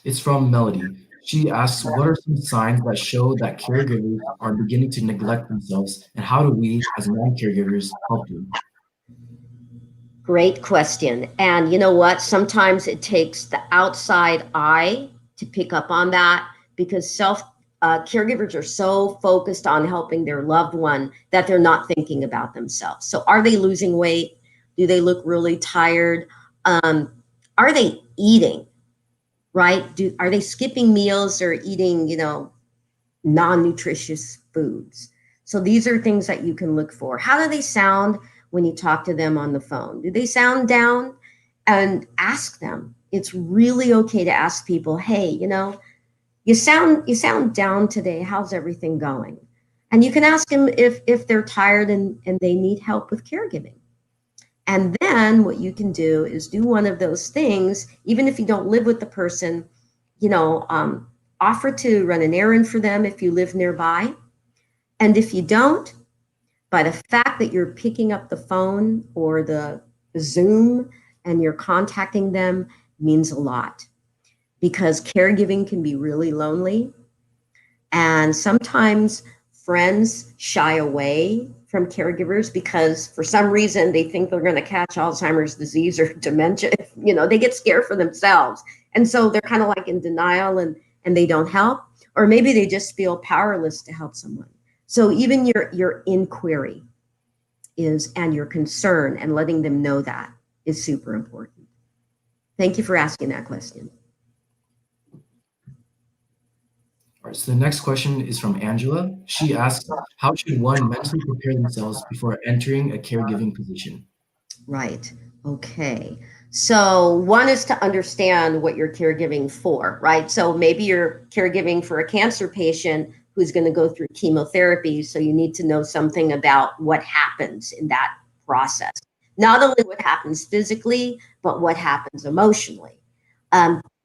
Speaker 1: It's from Melody. She asks, what are some signs that show that caregivers are beginning to neglect themselves, and how do we, as non-caregivers, help them?
Speaker 3: Great question. And you know what? Sometimes it takes the outside eye to pick up on that, because caregivers are so focused on helping their loved one that they're not thinking about themselves. So are they losing weight? Do they look really tired? Are they eating? Right? Are they skipping meals or eating, non-nutritious foods? So these are things that you can look for. How do they sound when you talk to them on the phone? Do they sound down? And ask them. It's really okay to ask people, hey, you sound down today. How's everything going? And you can ask them if they're tired and they need help with caregiving. And then what you can do is do one of those things, even if you don't live with the person, offer to run an errand for them if you live nearby. And if you don't, by the fact that you're picking up the phone or the Zoom and you're contacting them means a lot, because caregiving can be really lonely. And sometimes friends shy away from caregivers because for some reason they think they're going to catch Alzheimer's disease or dementia. They get scared for themselves. And so they're kind of like in denial and they don't help. Or maybe they just feel powerless to help someone. So even your inquiry and your concern and letting them know that is super important. Thank you for asking that question.
Speaker 1: All right, so the next question is from Angela. She asks, how should one mentally prepare themselves before entering a caregiving position?
Speaker 3: Right. Okay. So one is to understand what you're caregiving for, right? So maybe you're caregiving for a cancer patient who's going to go through chemotherapy. So you need to know something about what happens in that process. Not only what happens physically, but what happens emotionally.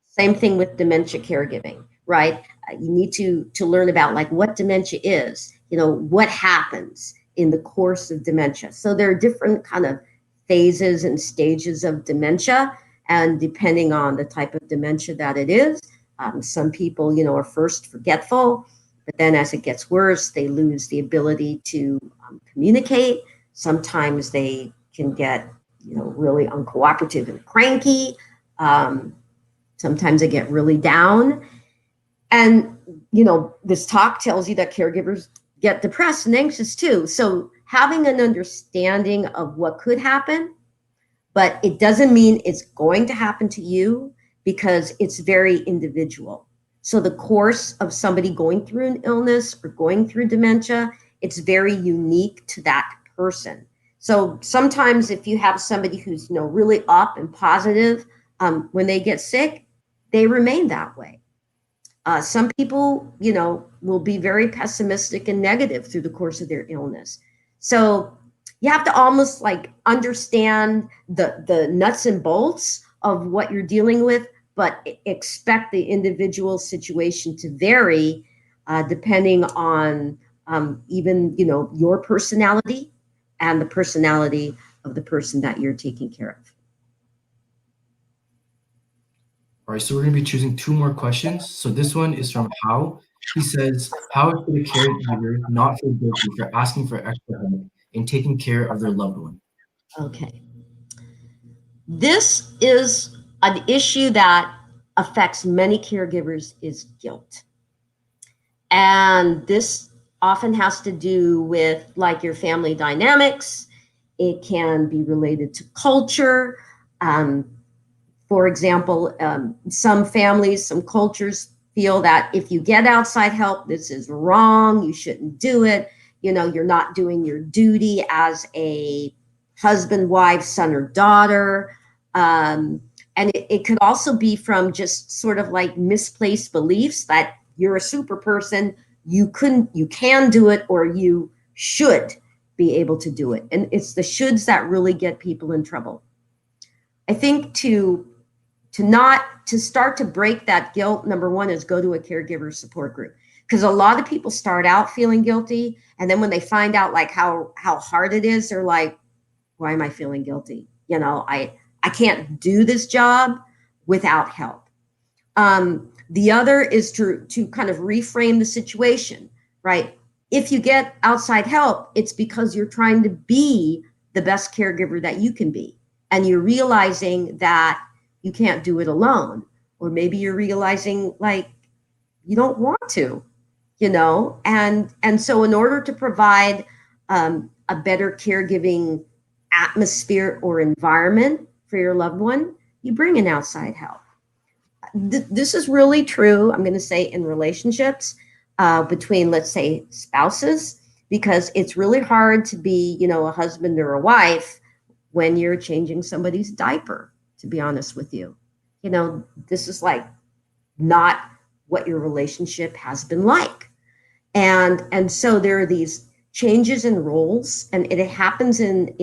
Speaker 3: Same thing with dementia caregiving, right? You need to learn about like what dementia is, what happens in the course of dementia. So there are different kind of phases and stages of dementia, and depending on the type of dementia that it is, some people, are first forgetful, but then as it gets worse, they lose the ability to communicate. Sometimes they can get, really uncooperative and cranky. Sometimes they get really down. And, this talk tells you that caregivers get depressed and anxious too. So having an understanding of what could happen, but it doesn't mean it's going to happen to you, because it's very individual. So the course of somebody going through an illness or going through dementia, it's very unique to that person. So sometimes if you have somebody who's, really up and positive, when they get sick, they remain that way. Some people, will be very pessimistic and negative through the course of their illness. So you have to almost like understand the nuts and bolts of what you're dealing with, but expect the individual situation to vary depending on even, your personality and the personality of the person that you're taking care of.
Speaker 1: All right, so we're going to be choosing 2 more questions. So this one is from How. He says, how should a caregiver not feel guilty for asking for extra help in taking care of their loved one?
Speaker 3: Okay. This is an issue that affects many caregivers is guilt. And this often has to do with like your family dynamics. It can be related to culture. For example, some families, some cultures feel that if you get outside help, this is wrong. You shouldn't do it. You're not doing your duty as a husband, wife, son, or daughter. And it could also be from just sort of like misplaced beliefs that you're a super person, you can do it, or you should be able to do it. And it's the shoulds that really get people in trouble. I think to start to break that guilt, number one is go to a caregiver support group. Because a lot of people start out feeling guilty, and then when they find out like how hard it is, they're like, why am I feeling guilty? I can't do this job without help. The other is to kind of reframe the situation, right? If you get outside help, it's because you're trying to be the best caregiver that you can be. And you're realizing that you can't do it alone. Or maybe you're realizing like you don't want to, and so in order to provide a better caregiving atmosphere or environment for your loved one, you bring in outside help. This is really true, I'm going to say, in relationships between, let's say, spouses, because it's really hard to be, a husband or a wife when you're changing somebody's diaper, to be honest with you. This is like not what your relationship has been like. And so there are these changes in roles, and it happens in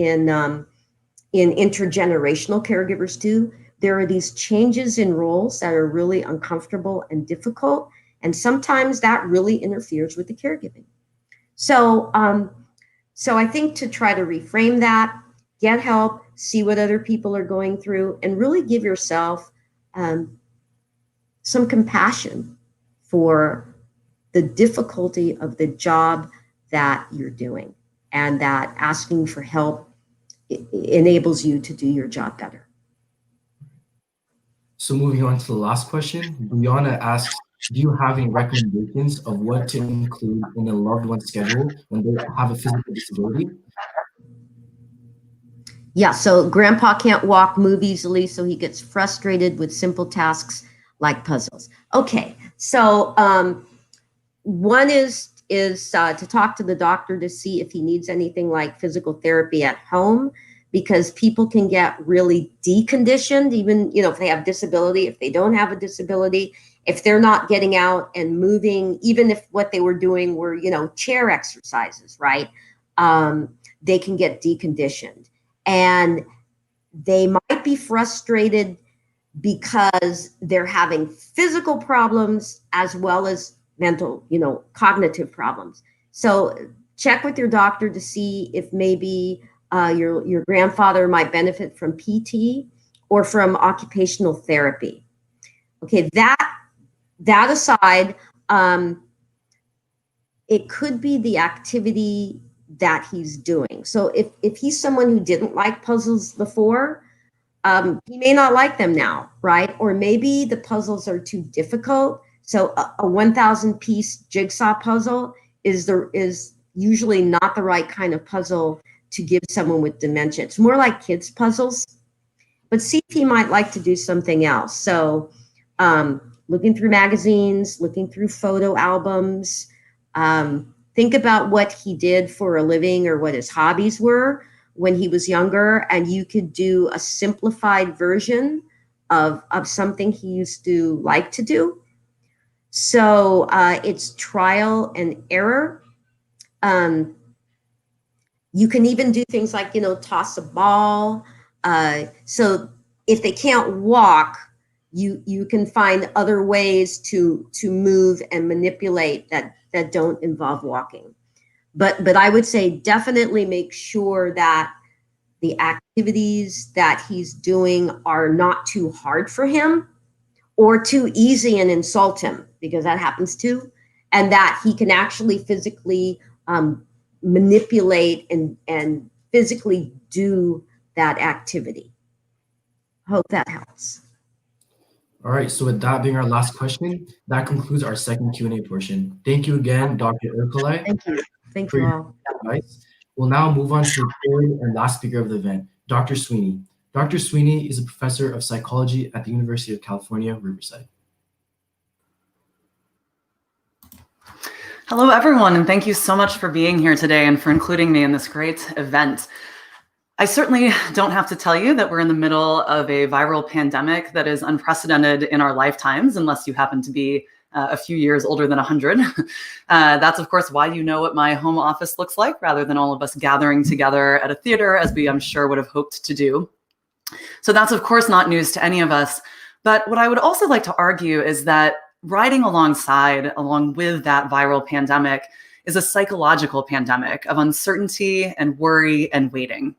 Speaker 3: intergenerational caregivers too. There are these changes in roles that are really uncomfortable and difficult, and sometimes that really interferes with the caregiving. So I think to try to reframe that, get help, see what other people are going through, and really give yourself some compassion for the difficulty of the job that you're doing, and that asking for help enables you to do your job better.
Speaker 1: So moving on to the last question, Brianna asks, do you have any recommendations of what to include in a loved one's schedule when they have a physical disability?
Speaker 3: Yeah, so grandpa can't walk, move easily, so he gets frustrated with simple tasks like puzzles. Okay, so one is to talk to the doctor to see if he needs anything like physical therapy at home, because people can get really deconditioned, even if they have disability, if they don't have a disability, if they're not getting out and moving, even if what they were doing were chair exercises, right? They can get deconditioned, and they might be frustrated because they're having physical problems as well as mental, cognitive problems. So check with your doctor to see if maybe your grandfather might benefit from PT or from occupational therapy. Okay, that aside, it could be the activity that he's doing. So if he's someone who didn't like puzzles before, he may not like them now, right? Or maybe the puzzles are too difficult. So a 1,000 piece jigsaw puzzle is usually not the right kind of puzzle to give someone with dementia. It's more like kids' puzzles, but see if he might like to do something else. So looking through magazines, looking through photo albums. Think about what he did for a living or what his hobbies were when he was younger, and you could do a simplified version of something he used to like to do. So it's trial and error. You can even do things like, toss a ball. So if they can't walk, you can find other ways to move and manipulate that don't involve walking. But I would say definitely make sure that the activities that he's doing are not too hard for him or too easy and insult him, because that happens too, and that he can actually physically manipulate and physically do that activity. Hope that helps.
Speaker 1: All right, so with that being our last question, that concludes our second Q&A portion. Thank you again, Dr. Ercoli.
Speaker 3: Thank you. Thank
Speaker 1: for
Speaker 3: you
Speaker 1: your
Speaker 3: all.
Speaker 1: advice. We'll now move on to the third and last speaker of the event, Dr. Sweeny. Dr. Sweeny is a professor of psychology at the University of California, Riverside.
Speaker 4: Hello, everyone, and thank you so much for being here today and for including me in this great event. I certainly don't have to tell you that we're in the middle of a viral pandemic that is unprecedented in our lifetimes, unless you happen to be a few years older than 100. That's, of course, why you know what my home office looks like, rather than all of us gathering together at a theater, as we, I'm sure, would have hoped to do. So that's, of course, not news to any of us. But what I would also like to argue is that riding along with that viral pandemic is a psychological pandemic of uncertainty and worry and waiting.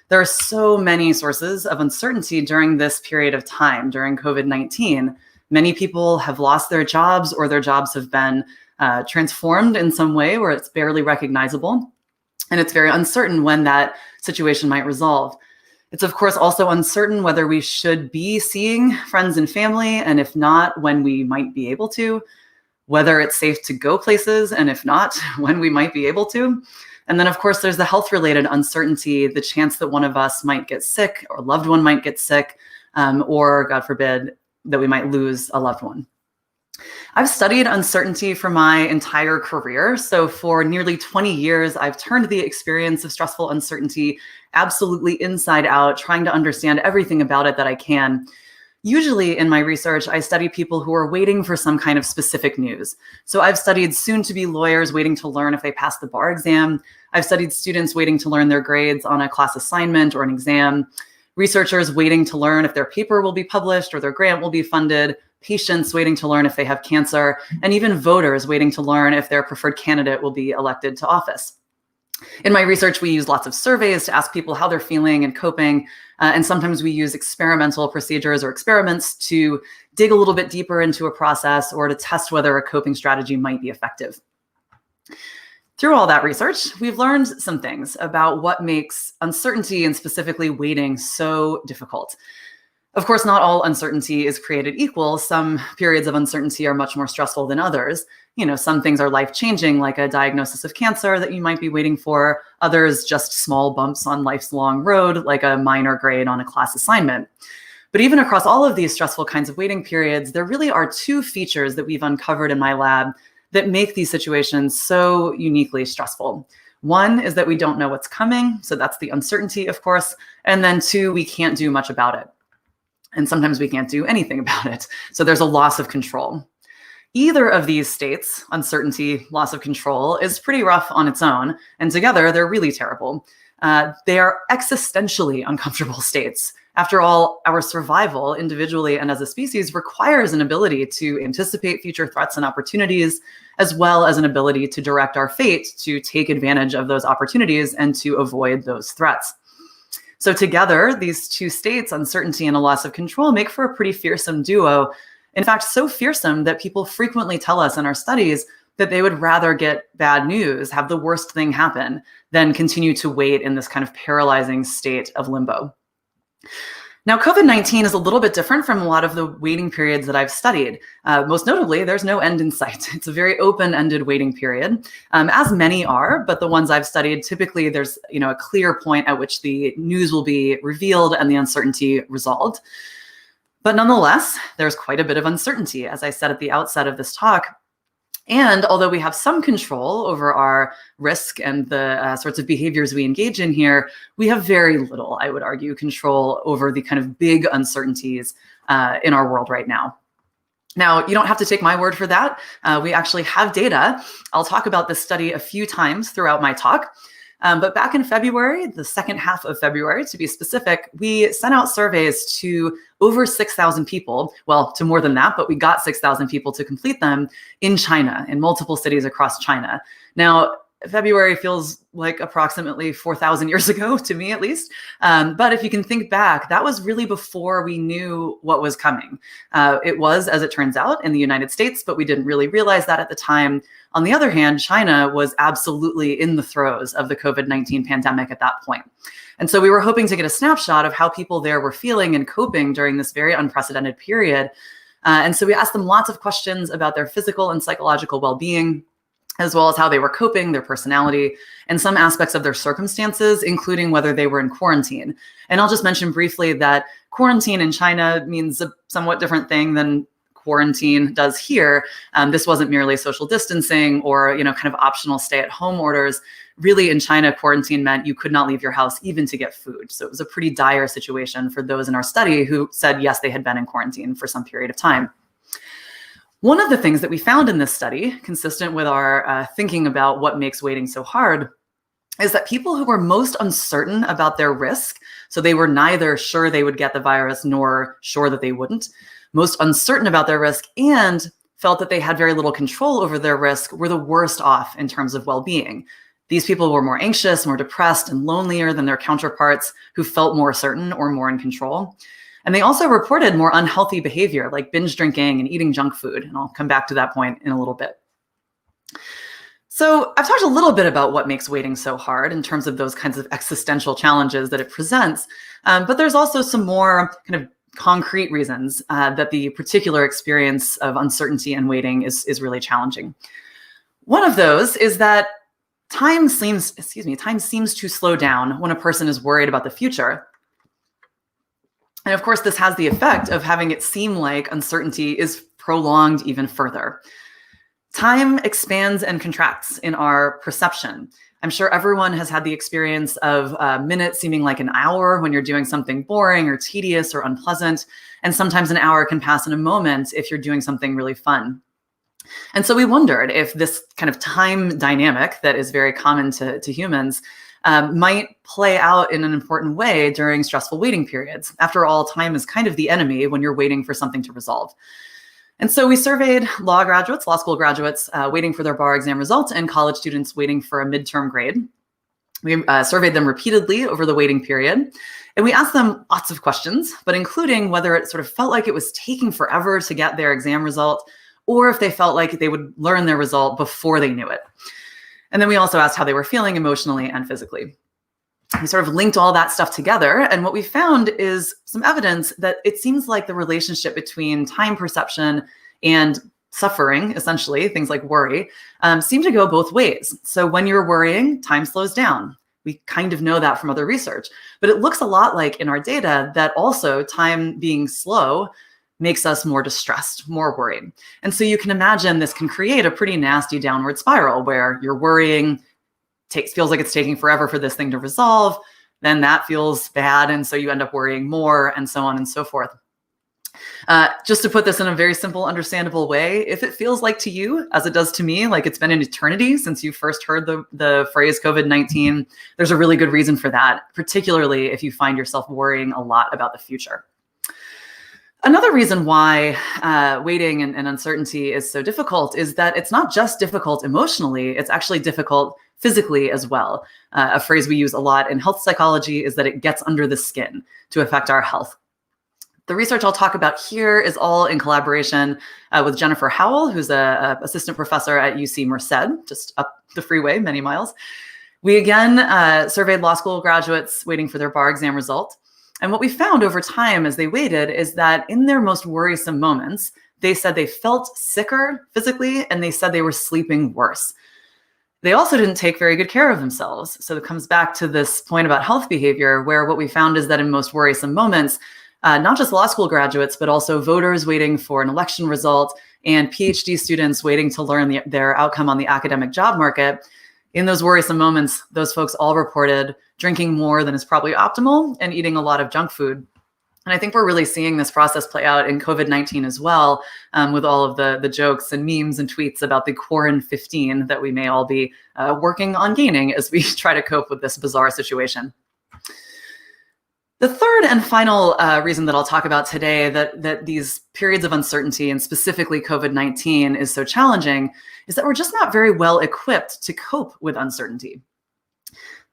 Speaker 4: There are so many sources of uncertainty during this period of time, during COVID-19. Many people have lost their jobs, or their jobs have been transformed in some way where it's barely recognizable. And it's very uncertain when that situation might resolve. It's, of course, also uncertain whether we should be seeing friends and family, and if not, when we might be able to, whether it's safe to go places, and if not, when we might be able to. And then, of course, there's the health-related uncertainty, the chance that one of us might get sick, or a loved one might get sick, or, God forbid, that we might lose a loved one. I've studied uncertainty for my entire career. So for nearly 20 years, I've turned the experience of stressful uncertainty absolutely inside out, trying to understand everything about it that I can. Usually in my research, I study people who are waiting for some kind of specific news. So I've studied soon-to-be lawyers waiting to learn if they pass the bar exam. I've studied students waiting to learn their grades on a class assignment or an exam. Researchers waiting to learn if their paper will be published or their grant will be funded, patients waiting to learn if they have cancer, and even voters waiting to learn if their preferred candidate will be elected to office. In my research, we use lots of surveys to ask people how they're feeling and coping, and sometimes we use experimental procedures or experiments to dig a little bit deeper into a process or to test whether a coping strategy might be effective. Through all that research, we've learned some things about what makes uncertainty and specifically waiting so difficult. Of course, not all uncertainty is created equal. Some periods of uncertainty are much more stressful than others. Some things are life-changing, like a diagnosis of cancer that you might be waiting for. Others just small bumps on life's long road, like a minor grade on a class assignment. But even across all of these stressful kinds of waiting periods, there really are two features that we've uncovered in my lab that make these situations so uniquely stressful. One is that we don't know what's coming, so that's the uncertainty, of course. And then two, we can't do much about it. And sometimes we can't do anything about it. So there's a loss of control. Either of these states, uncertainty, loss of control, is pretty rough on its own. And together, they're really terrible. They are existentially uncomfortable states. After all, our survival individually and as a species requires an ability to anticipate future threats and opportunities, as well as an ability to direct our fate to take advantage of those opportunities and to avoid those threats. So together, these two states, uncertainty and a loss of control, make for a pretty fearsome duo. In fact, so fearsome that people frequently tell us in our studies that they would rather get bad news, have the worst thing happen, than continue to wait in this kind of paralyzing state of limbo. Now, COVID-19 is a little bit different from a lot of the waiting periods that I've studied. Most notably, there's no end in sight. It's a very open-ended waiting period, as many are, but the ones I've studied, typically there's a clear point at which the news will be revealed and the uncertainty resolved. But nonetheless, there's quite a bit of uncertainty, as I said at the outset of this talk. And although we have some control over our risk and the sorts of behaviors we engage in here, we have very little, I would argue, control over the kind of big uncertainties in our world right now. Now, you don't have to take my word for that. We actually have data. I'll talk about this study a few times throughout my talk. But back in February, the second half of February, to be specific, we sent out surveys to over 6,000 people. Well, to more than that, but we got 6,000 people to complete them in China, in multiple cities across China. Now, February feels like approximately 4,000 years ago, to me at least. But if you can think back, that was really before we knew what was coming. It was, as it turns out, in the United States, but we didn't really realize that at the time. On the other hand, China was absolutely in the throes of the COVID-19 pandemic at that point. And so we were hoping to get a snapshot of how people there were feeling and coping during this very unprecedented period. And so we asked them lots of questions about their physical and psychological well-being, as well as how they were coping, their personality, and some aspects of their circumstances, including whether they were in quarantine. And I'll just mention briefly that quarantine in China means a somewhat different thing than quarantine does here. This wasn't merely social distancing or, kind of optional stay-at-home orders. Really, in China, quarantine meant you could not leave your house even to get food. So it was a pretty dire situation for those in our study who said, yes, they had been in quarantine for some period of time. One of the things that we found in this study, consistent with our thinking about what makes waiting so hard, is that people who were most uncertain about their risk, so they were neither sure they would get the virus nor sure that they wouldn't, most uncertain about their risk and felt that they had very little control over their risk, were the worst off in terms of well-being. These people were more anxious, more depressed, and lonelier than their counterparts who felt more certain or more in control. And they also reported more unhealthy behavior like binge drinking and eating junk food. And I'll come back to that point in a little bit. So I've talked a little bit about what makes waiting so hard in terms of those kinds of existential challenges that it presents. But there's also some more kind of concrete reasons that the particular experience of uncertainty and waiting is really challenging. One of those is that time seems to slow down when a person is worried about the future. And of course, this has the effect of having it seem like uncertainty is prolonged even further. Time expands and contracts in our perception. I'm sure everyone has had the experience of a minute seeming like an hour when you're doing something boring or tedious or unpleasant. And sometimes an hour can pass in a moment if you're doing something really fun. And so we wondered if this kind of time dynamic that is very common to humans might play out in an important way during stressful waiting periods. After all, time is kind of the enemy when you're waiting for something to resolve. And so we surveyed law school graduates waiting for their bar exam results and college students waiting for a midterm grade. We surveyed them repeatedly over the waiting period. And we asked them lots of questions, but including whether it sort of felt like it was taking forever to get their exam result, or if they felt like they would learn their result before they knew it. And then we also asked how they were feeling emotionally and physically. We sort of linked all that stuff together. And what we found is some evidence that it seems like the relationship between time perception and suffering, essentially, things like worry, seem to go both ways. So when you're worrying, time slows down. We kind of know that from other research. But it looks a lot like in our data that also time being slow makes us more distressed, more worried. And so you can imagine this can create a pretty nasty downward spiral where you're worrying, feels like it's taking forever for this thing to resolve, then that feels bad, and so you end up worrying more, and so on and so forth. Just to put this in a very simple, understandable way, if it feels like to you, as it does to me, like it's been an eternity since you first heard the phrase COVID-19, there's a really good reason for that, particularly if you find yourself worrying a lot about the future. Another reason why waiting and uncertainty is so difficult is that it's not just difficult emotionally, it's actually difficult physically as well. A phrase we use a lot in health psychology is that it gets under the skin to affect our health. The research I'll talk about here is all in collaboration with Jennifer Howell, who's an assistant professor at UC Merced, just up the freeway, many miles. We again surveyed law school graduates waiting for their bar exam result. And what we found over time as they waited is that in their most worrisome moments, they said they felt sicker physically, and they said they were sleeping worse. They also didn't take very good care of themselves. So it comes back to this point about health behavior, where what we found is that in most worrisome moments, not just law school graduates, but also voters waiting for an election result and PhD students waiting to learn their outcome on the academic job market. In those worrisome moments, those folks all reported drinking more than is probably optimal and eating a lot of junk food. And I think we're really seeing this process play out in COVID-19 as well, with all of the jokes and memes and tweets about the Quarren 15 that we may all be working on gaining as we try to cope with this bizarre situation. The third and final reason that I'll talk about today that these periods of uncertainty, and specifically COVID-19, is so challenging is that we're just not very well equipped to cope with uncertainty.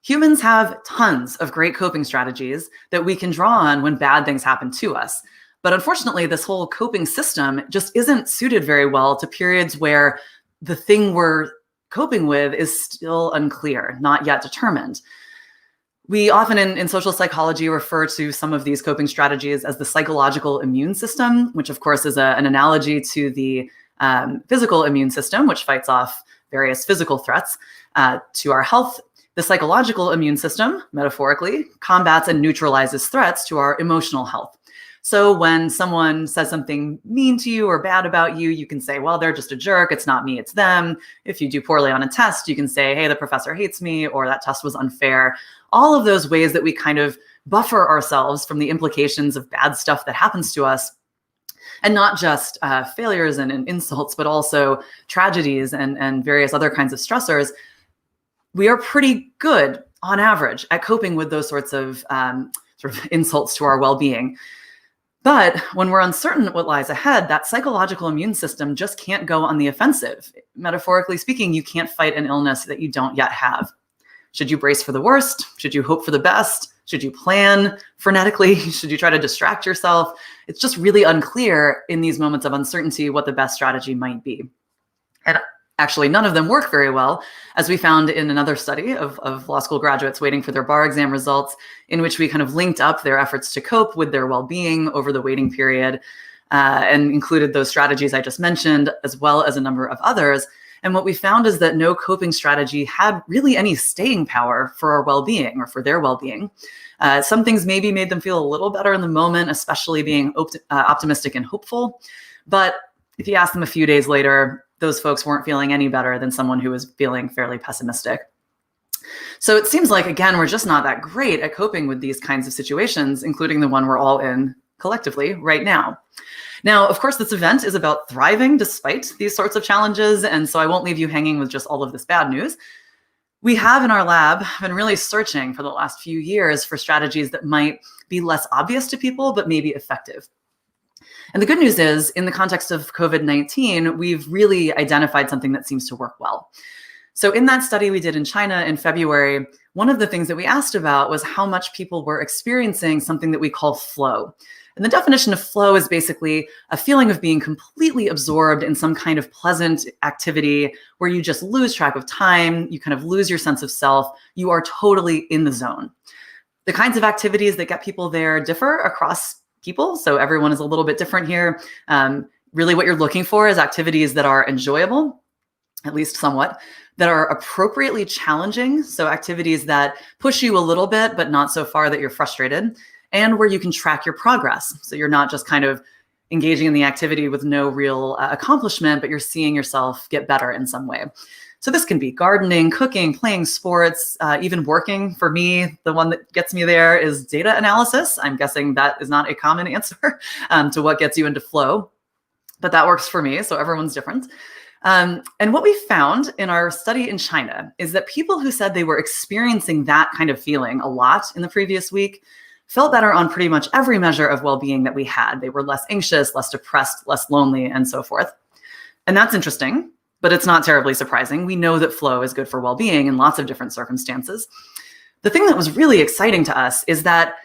Speaker 4: Humans have tons of great coping strategies that we can draw on when bad things happen to us. But unfortunately, this whole coping system just isn't suited very well to periods where the thing we're coping with is still unclear, not yet determined. We often in social psychology refer to some of these coping strategies as the psychological immune system, which of course is an analogy to the physical immune system, which fights off various physical threats to our health. The psychological immune system, metaphorically, combats and neutralizes threats to our emotional health. So when someone says something mean to you or bad about you, you can say, well, they're just a jerk. It's not me, it's them. If you do poorly on a test, you can say, hey, the professor hates me, or that test was unfair. All of those ways that we kind of buffer ourselves from the implications of bad stuff that happens to us. And not just failures and insults, but also tragedies and various other kinds of stressors. We are pretty good on average at coping with those sorts of sort of insults to our well-being. But when we're uncertain what lies ahead, that psychological immune system just can't go on the offensive. Metaphorically speaking, you can't fight an illness that you don't yet have. Should you brace for the worst? Should you hope for the best? Should you plan frenetically? Should you try to distract yourself? It's just really unclear in these moments of uncertainty what the best strategy might be. And actually, none of them work very well, as we found in another study of law school graduates waiting for their bar exam results, in which we kind of linked up their efforts to cope with their well-being over the waiting period and included those strategies I just mentioned, as well as a number of others. And what we found is that no coping strategy had really any staying power for our well-being or for their well-being. Some things maybe made them feel a little better in the moment, especially being optimistic and hopeful. But if you ask them a few days later, those folks weren't feeling any better than someone who was feeling fairly pessimistic. So it seems like, again, we're just not that great at coping with these kinds of situations, including the one we're all in collectively right now. Now, of course, this event is about thriving despite these sorts of challenges, and so I won't leave you hanging with just all of this bad news. We have in our lab been really searching for the last few years for strategies that might be less obvious to people, but maybe effective. And the good news is, in the context of COVID-19, we've really identified something that seems to work well. So in that study we did in China in February, one of the things that we asked about was how much people were experiencing something that we call flow. And the definition of flow is basically a feeling of being completely absorbed in some kind of pleasant activity where you just lose track of time, you kind of lose your sense of self, you are totally in the zone. The kinds of activities that get people there differ across people, so everyone is a little bit different here. Really what you're looking for is activities that are enjoyable, at least somewhat, that are appropriately challenging, so activities that push you a little bit, but not so far that you're frustrated, and where you can track your progress. So you're not just kind of engaging in the activity with no real accomplishment, but you're seeing yourself get better in some way. So this can be gardening, cooking, playing sports, even working. For me, the one that gets me there is data analysis. I'm guessing that is not a common answer to what gets you into flow, but that works for me, so everyone's different. And what we found in our study in China is that people who said they were experiencing that kind of feeling a lot in the previous week felt better on pretty much every measure of well-being that we had. They were less anxious, less depressed, less lonely, and so forth. And that's interesting, but it's not terribly surprising. We know that flow is good for well-being in lots of different circumstances. The thing that was really exciting to us is that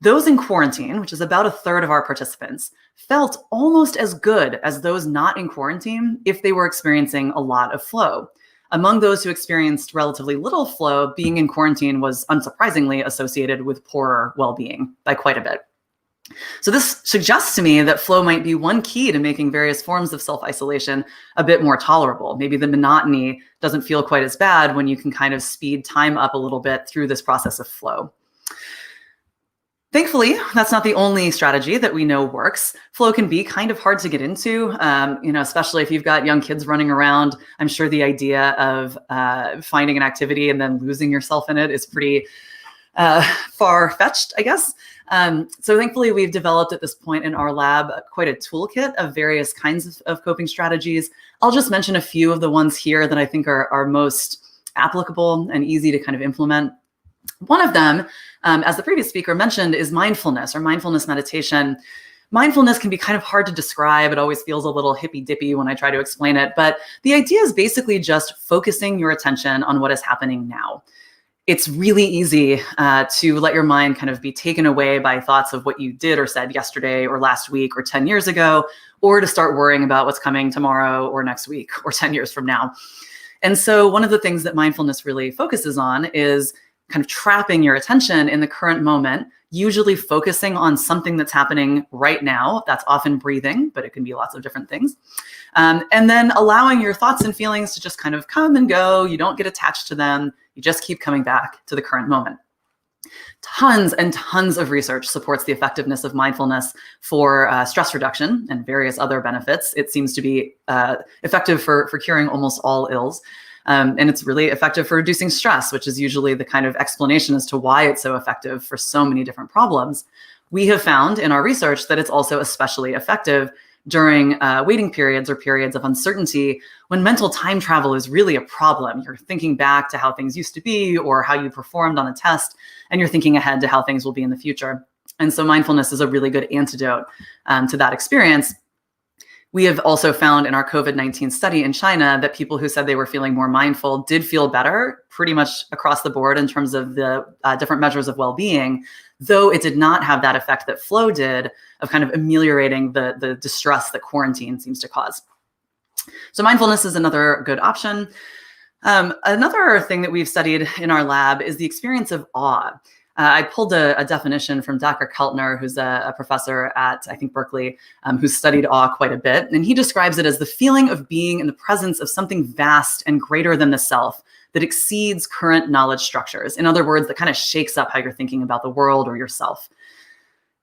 Speaker 4: those in quarantine, which is about a third of our participants, felt almost as good as those not in quarantine if they were experiencing a lot of flow. Among those who experienced relatively little flow, being in quarantine was unsurprisingly associated with poorer well-being by quite a bit. So this suggests to me that flow might be one key to making various forms of self-isolation a bit more tolerable. Maybe the monotony doesn't feel quite as bad when you can kind of speed time up a little bit through this process of flow. Thankfully, that's not the only strategy that we know works. Flow can be kind of hard to get into, especially if you've got young kids running around. I'm sure the idea of finding an activity and then losing yourself in it is pretty far-fetched, I guess. So thankfully, we've developed at this point in our lab quite a toolkit of various kinds of coping strategies. I'll just mention a few of the ones here that I think are most applicable and easy to kind of implement. One of them, as the previous speaker mentioned, is mindfulness or mindfulness meditation. Mindfulness can be kind of hard to describe. It always feels a little hippy-dippy when I try to explain it. But the idea is basically just focusing your attention on what is happening now. It's really easy to let your mind kind of be taken away by thoughts of what you did or said yesterday or last week or 10 years ago, or to start worrying about what's coming tomorrow or next week or 10 years from now. And so one of the things that mindfulness really focuses on is kind of trapping your attention in the current moment, usually focusing on something that's happening right now. That's often breathing, but it can be lots of different things. And then allowing your thoughts and feelings to just kind of come and go. You don't get attached to them. You just keep coming back to the current moment. Tons and tons of research supports the effectiveness of mindfulness for stress reduction and various other benefits. It seems to be effective for curing almost all ills. And it's really effective for reducing stress, which is usually the kind of explanation as to why it's so effective for so many different problems. We have found in our research that it's also especially effective during waiting periods or periods of uncertainty when mental time travel is really a problem. You're thinking back to how things used to be or how you performed on a test, and you're thinking ahead to how things will be in the future. And so mindfulness is a really good antidote to that experience. We have also found in our COVID-19 study in China that people who said they were feeling more mindful did feel better pretty much across the board in terms of the different measures of well-being, though it did not have that effect that flow did of kind of ameliorating the distress that quarantine seems to cause. So mindfulness is another good option. Another thing that we've studied in our lab is the experience of awe. I pulled a definition from Dr. Keltner, who's a professor at, I think, Berkeley, who's studied awe quite a bit. And he describes it as the feeling of being in the presence of something vast and greater than the self that exceeds current knowledge structures. In other words, that kind of shakes up how you're thinking about the world or yourself.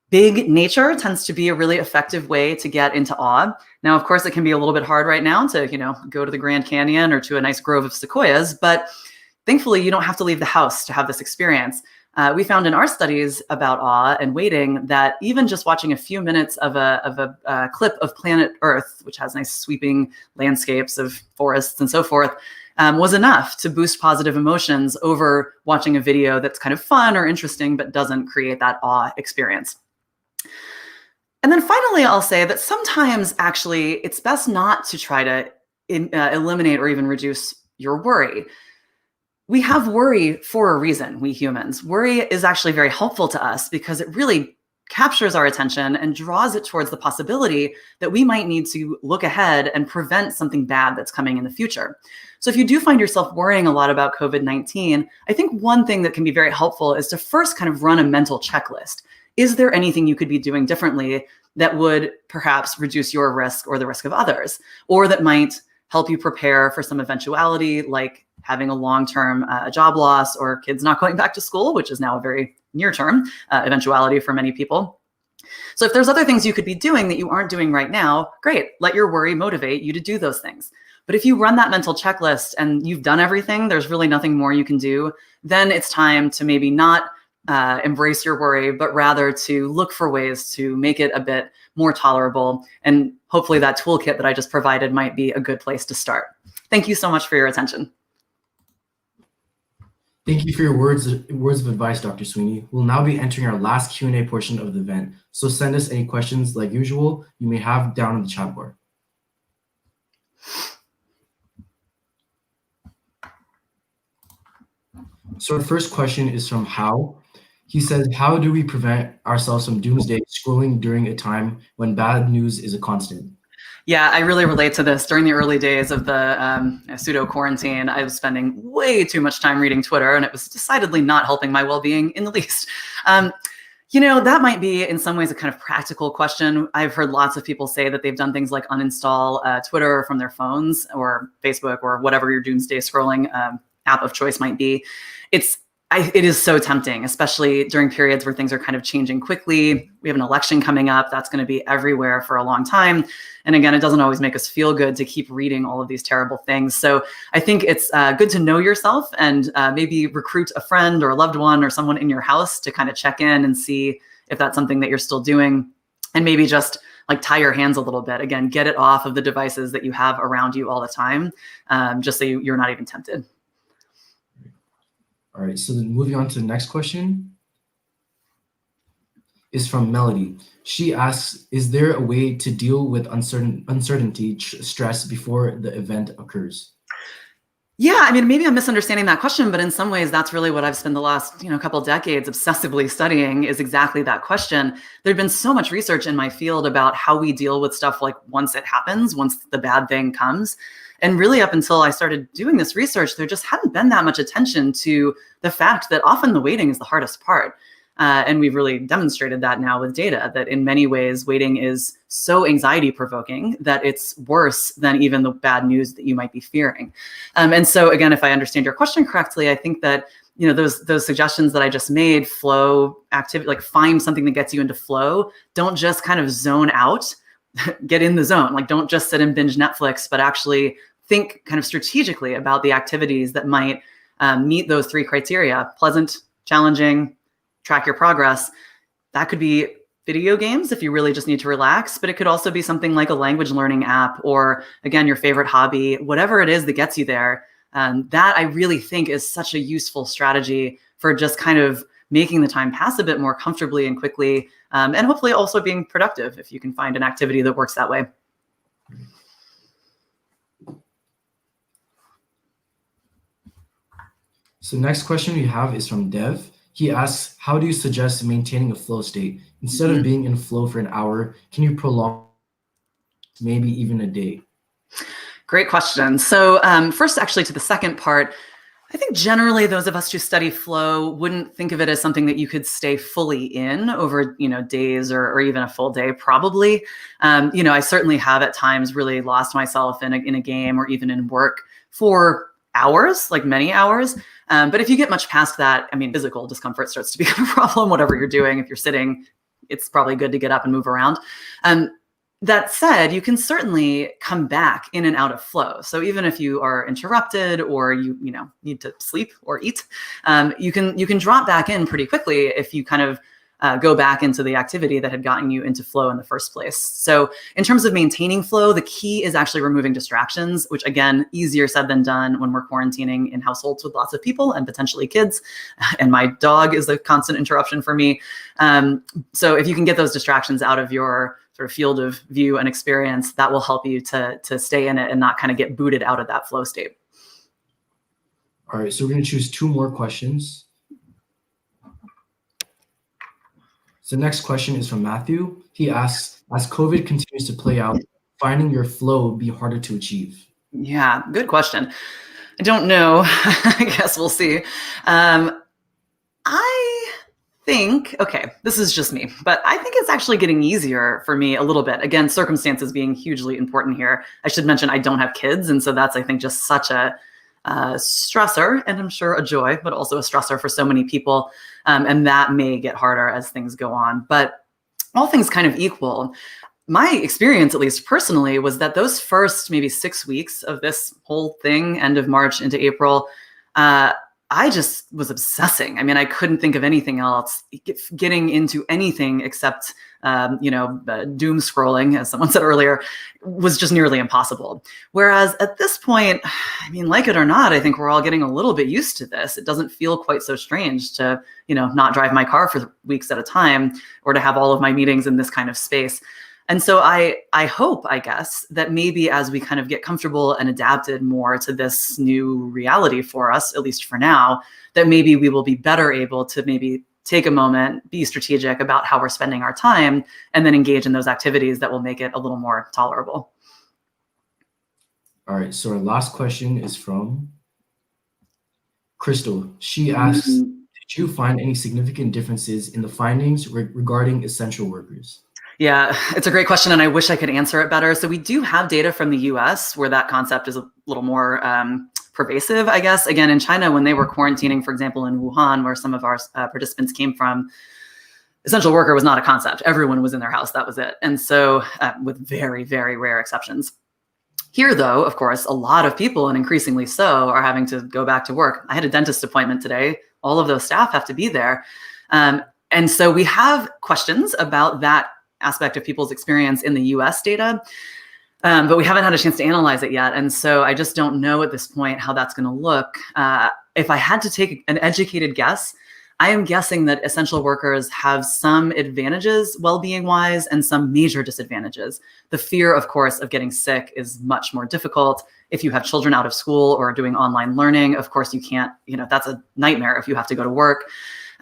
Speaker 4: Big nature tends to be a really effective way to get into awe. Now, of course, it can be a little bit hard right now to, go to the Grand Canyon or to a nice grove of sequoias, but thankfully, you don't have to leave the house to have this experience. We found in our studies about awe and waiting that even just watching a few minutes of a clip of planet Earth, which has nice sweeping landscapes of forests and so forth, was enough to boost positive emotions over watching a video that's kind of fun or interesting, but doesn't create that awe experience. And then finally, I'll say that sometimes actually it's best not to try to eliminate or even reduce your worry. We have worry for a reason, we humans. Worry is actually very helpful to us because it really captures our attention and draws it towards the possibility that we might need to look ahead and prevent something bad that's coming in the future. So if you do find yourself worrying a lot about COVID-19, I think one thing that can be very helpful is to first kind of run a mental checklist. Is there anything you could be doing differently that would perhaps reduce your risk or the risk of others, or that might help you prepare for some eventuality like having a long-term job loss or kids not going back to school, which is now a very near-term eventuality for many people. So if there's other things you could be doing that you aren't doing right now, great, let your worry motivate you to do those things. But if you run that mental checklist and you've done everything, there's really nothing more you can do, then it's time to maybe not embrace your worry, but rather to look for ways to make it a bit more tolerable. And hopefully that toolkit that I just provided might be a good place to start. Thank you so much for your attention.
Speaker 1: Thank you for your words of advice, Dr. Sweeny. We'll now be entering our last Q&A portion of the event, so send us any questions like usual you may have down in the chat bar. So our first question is from How. He says, how do we prevent ourselves from doomsday scrolling during a time when bad news is a constant?
Speaker 4: Yeah, I really relate to this. During the early days of the pseudo quarantine, I was spending way too much time reading Twitter, and it was decidedly not helping my well-being in the least. That might be in some ways a kind of practical question. I've heard lots of people say that they've done things like uninstall Twitter from their phones or Facebook or whatever your doomsday scrolling app of choice might be. It's It is so tempting, especially during periods where things are kind of changing quickly. We have an election coming up that's going to be everywhere for a long time. And again, it doesn't always make us feel good to keep reading all of these terrible things. So I think it's good to know yourself and maybe recruit a friend or a loved one or someone in your house to kind of check in and see if that's something that you're still doing. And maybe just like tie your hands a little bit. Again, get it off of the devices that you have around you all the time, just so you're not even tempted.
Speaker 1: All right, so then moving on to the next question is from Melody. She asks, is there a way to deal with uncertainty, stress before the event occurs?
Speaker 4: Yeah, I mean, maybe I'm misunderstanding that question, but in some ways, that's really what I've spent the last, couple decades obsessively studying is exactly that question. There'd been so much research in my field about how we deal with stuff like once it happens, once the bad thing comes. And really up until I started doing this research, there just hadn't been that much attention to the fact that often the waiting is the hardest part. And we've really demonstrated that now with data, that in many ways, waiting is so anxiety provoking that it's worse than even the bad news that you might be fearing. And so again, if I understand your question correctly, I think that those suggestions that I just made, flow activity, like find something that gets you into flow. Don't just kind of zone out, get in the zone. Like don't just sit and binge Netflix, but actually think kind of strategically about the activities that might meet those three criteria: pleasant, challenging, track your progress. That could be video games if you really just need to relax, but it could also be something like a language learning app or, again, your favorite hobby, whatever it is that gets you there. That I really think is such a useful strategy for just kind of making the time pass a bit more comfortably and quickly, and hopefully also being productive if you can find an activity that works that way.
Speaker 1: So next question we have is from Dev. He asks, how do you suggest maintaining a flow state? Instead of being in flow for an hour, can you prolong maybe even a day?
Speaker 4: Great question. So first, actually, to the second part, I think generally those of us who study flow wouldn't think of it as something that you could stay fully in over, days or even a full day, probably. I certainly have at times really lost myself in a game or even in work for hours, like many hours. But if you get much past that, I mean, physical discomfort starts to become a problem, whatever you're doing. If you're sitting, it's probably good to get up and move around. That said, you can certainly come back in and out of flow. So even if you are interrupted or you need to sleep or eat, you can drop back in pretty quickly if you kind of go back into the activity that had gotten you into flow in the first place. So in terms of maintaining flow, the key is actually removing distractions, which again, easier said than done when we're quarantining in households with lots of people and potentially kids. And my dog is a constant interruption for me. So if you can get those distractions out of your sort of field of view and experience, that will help you to stay in it and not kind of get booted out of that flow state.
Speaker 1: All right, so we're going to choose two more questions. So the next question is from Matthew. He asks, as COVID continues to play out, finding your flow be harder to achieve?
Speaker 4: Yeah, good question. I don't know. I guess we'll see. I think, okay, this is just me, but I think it's actually getting easier for me a little bit. Again, circumstances being hugely important here. I should mention I don't have kids. And so that's, I think, just such a stressor, and I'm sure a joy, but also a stressor for so many people. And that may get harder as things go on. But all things kind of equal, my experience, at least personally, was that those first maybe 6 weeks of this whole thing, end of March into April, I just was obsessing. I mean, I couldn't think of anything else. Getting into anything except, doom scrolling, as someone said earlier, was just nearly impossible. Whereas at this point, I mean, like it or not, I think we're all getting a little bit used to this. It doesn't feel quite so strange to, not drive my car for weeks at a time or to have all of my meetings in this kind of space. And so I hope, I guess, that maybe as we kind of get comfortable and adapted more to this new reality for us, at least for now, that maybe we will be better able to maybe take a moment, be strategic about how we're spending our time, and then engage in those activities that will make it a little more tolerable.
Speaker 1: All right, so our last question is from Crystal. She asks, did you find any significant differences in the findings regarding essential workers?
Speaker 4: Yeah, it's a great question, and I wish I could answer it better. So we do have data from the US where that concept is a little more pervasive, I guess. Again, in China, when they were quarantining, for example, in Wuhan, where some of our participants came from, essential worker was not a concept. Everyone was in their house. That was it. And so with very, very rare exceptions. Here, though, of course, a lot of people, and increasingly so, are having to go back to work. I had a dentist appointment today. All of those staff have to be there. And so we have questions about that aspect of people's experience in the US data, but we haven't had a chance to analyze it yet. And so I just don't know at this point how that's going to look. If I had to take an educated guess, I am guessing that essential workers have some advantages well-being wise and some major disadvantages. The fear, of course, of getting sick is much more difficult. If you have children out of school or doing online learning, of course you can't, that's a nightmare if you have to go to work.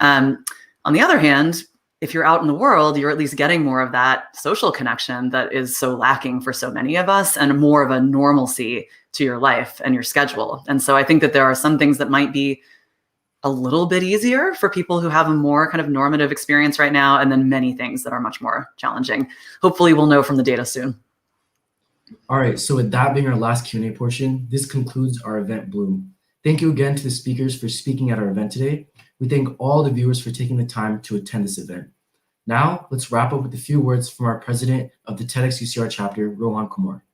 Speaker 4: On the other hand, if you're out in the world, you're at least getting more of that social connection that is so lacking for so many of us, and more of a normalcy to your life and your schedule. And so I think that there are some things that might be a little bit easier for people who have a more kind of normative experience right now, and then many things that are much more challenging. Hopefully we'll know from the data soon.
Speaker 1: All right, so with that being our last Q&A portion, this concludes our event Bloom. Thank you again to the speakers for speaking at our event today. We thank all the viewers for taking the time to attend this event. Now, let's wrap up with a few words from our president of the TEDxUCR chapter, Rohan Kumar.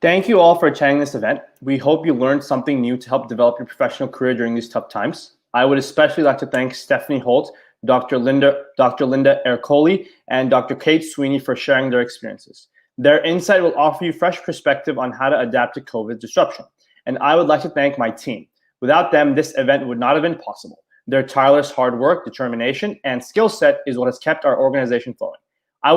Speaker 5: Thank you all for attending this event. We hope you learned something new to help develop your professional career during these tough times. I would especially like to thank Stephanie Holt, Dr. Linda Ercoli, and Dr. Kate Sweeny for sharing their experiences. Their insight will offer you fresh perspective on how to adapt to COVID disruption. And I would like to thank my team. Without them, this event would not have been possible. Their tireless hard work, determination, and skill set is what has kept our organization flowing. I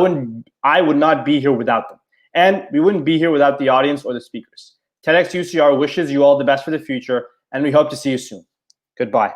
Speaker 5: would not be here without them. And we wouldn't be here without the audience or the speakers. TEDxUCR wishes you all the best for the future, and we hope to see you soon. Goodbye.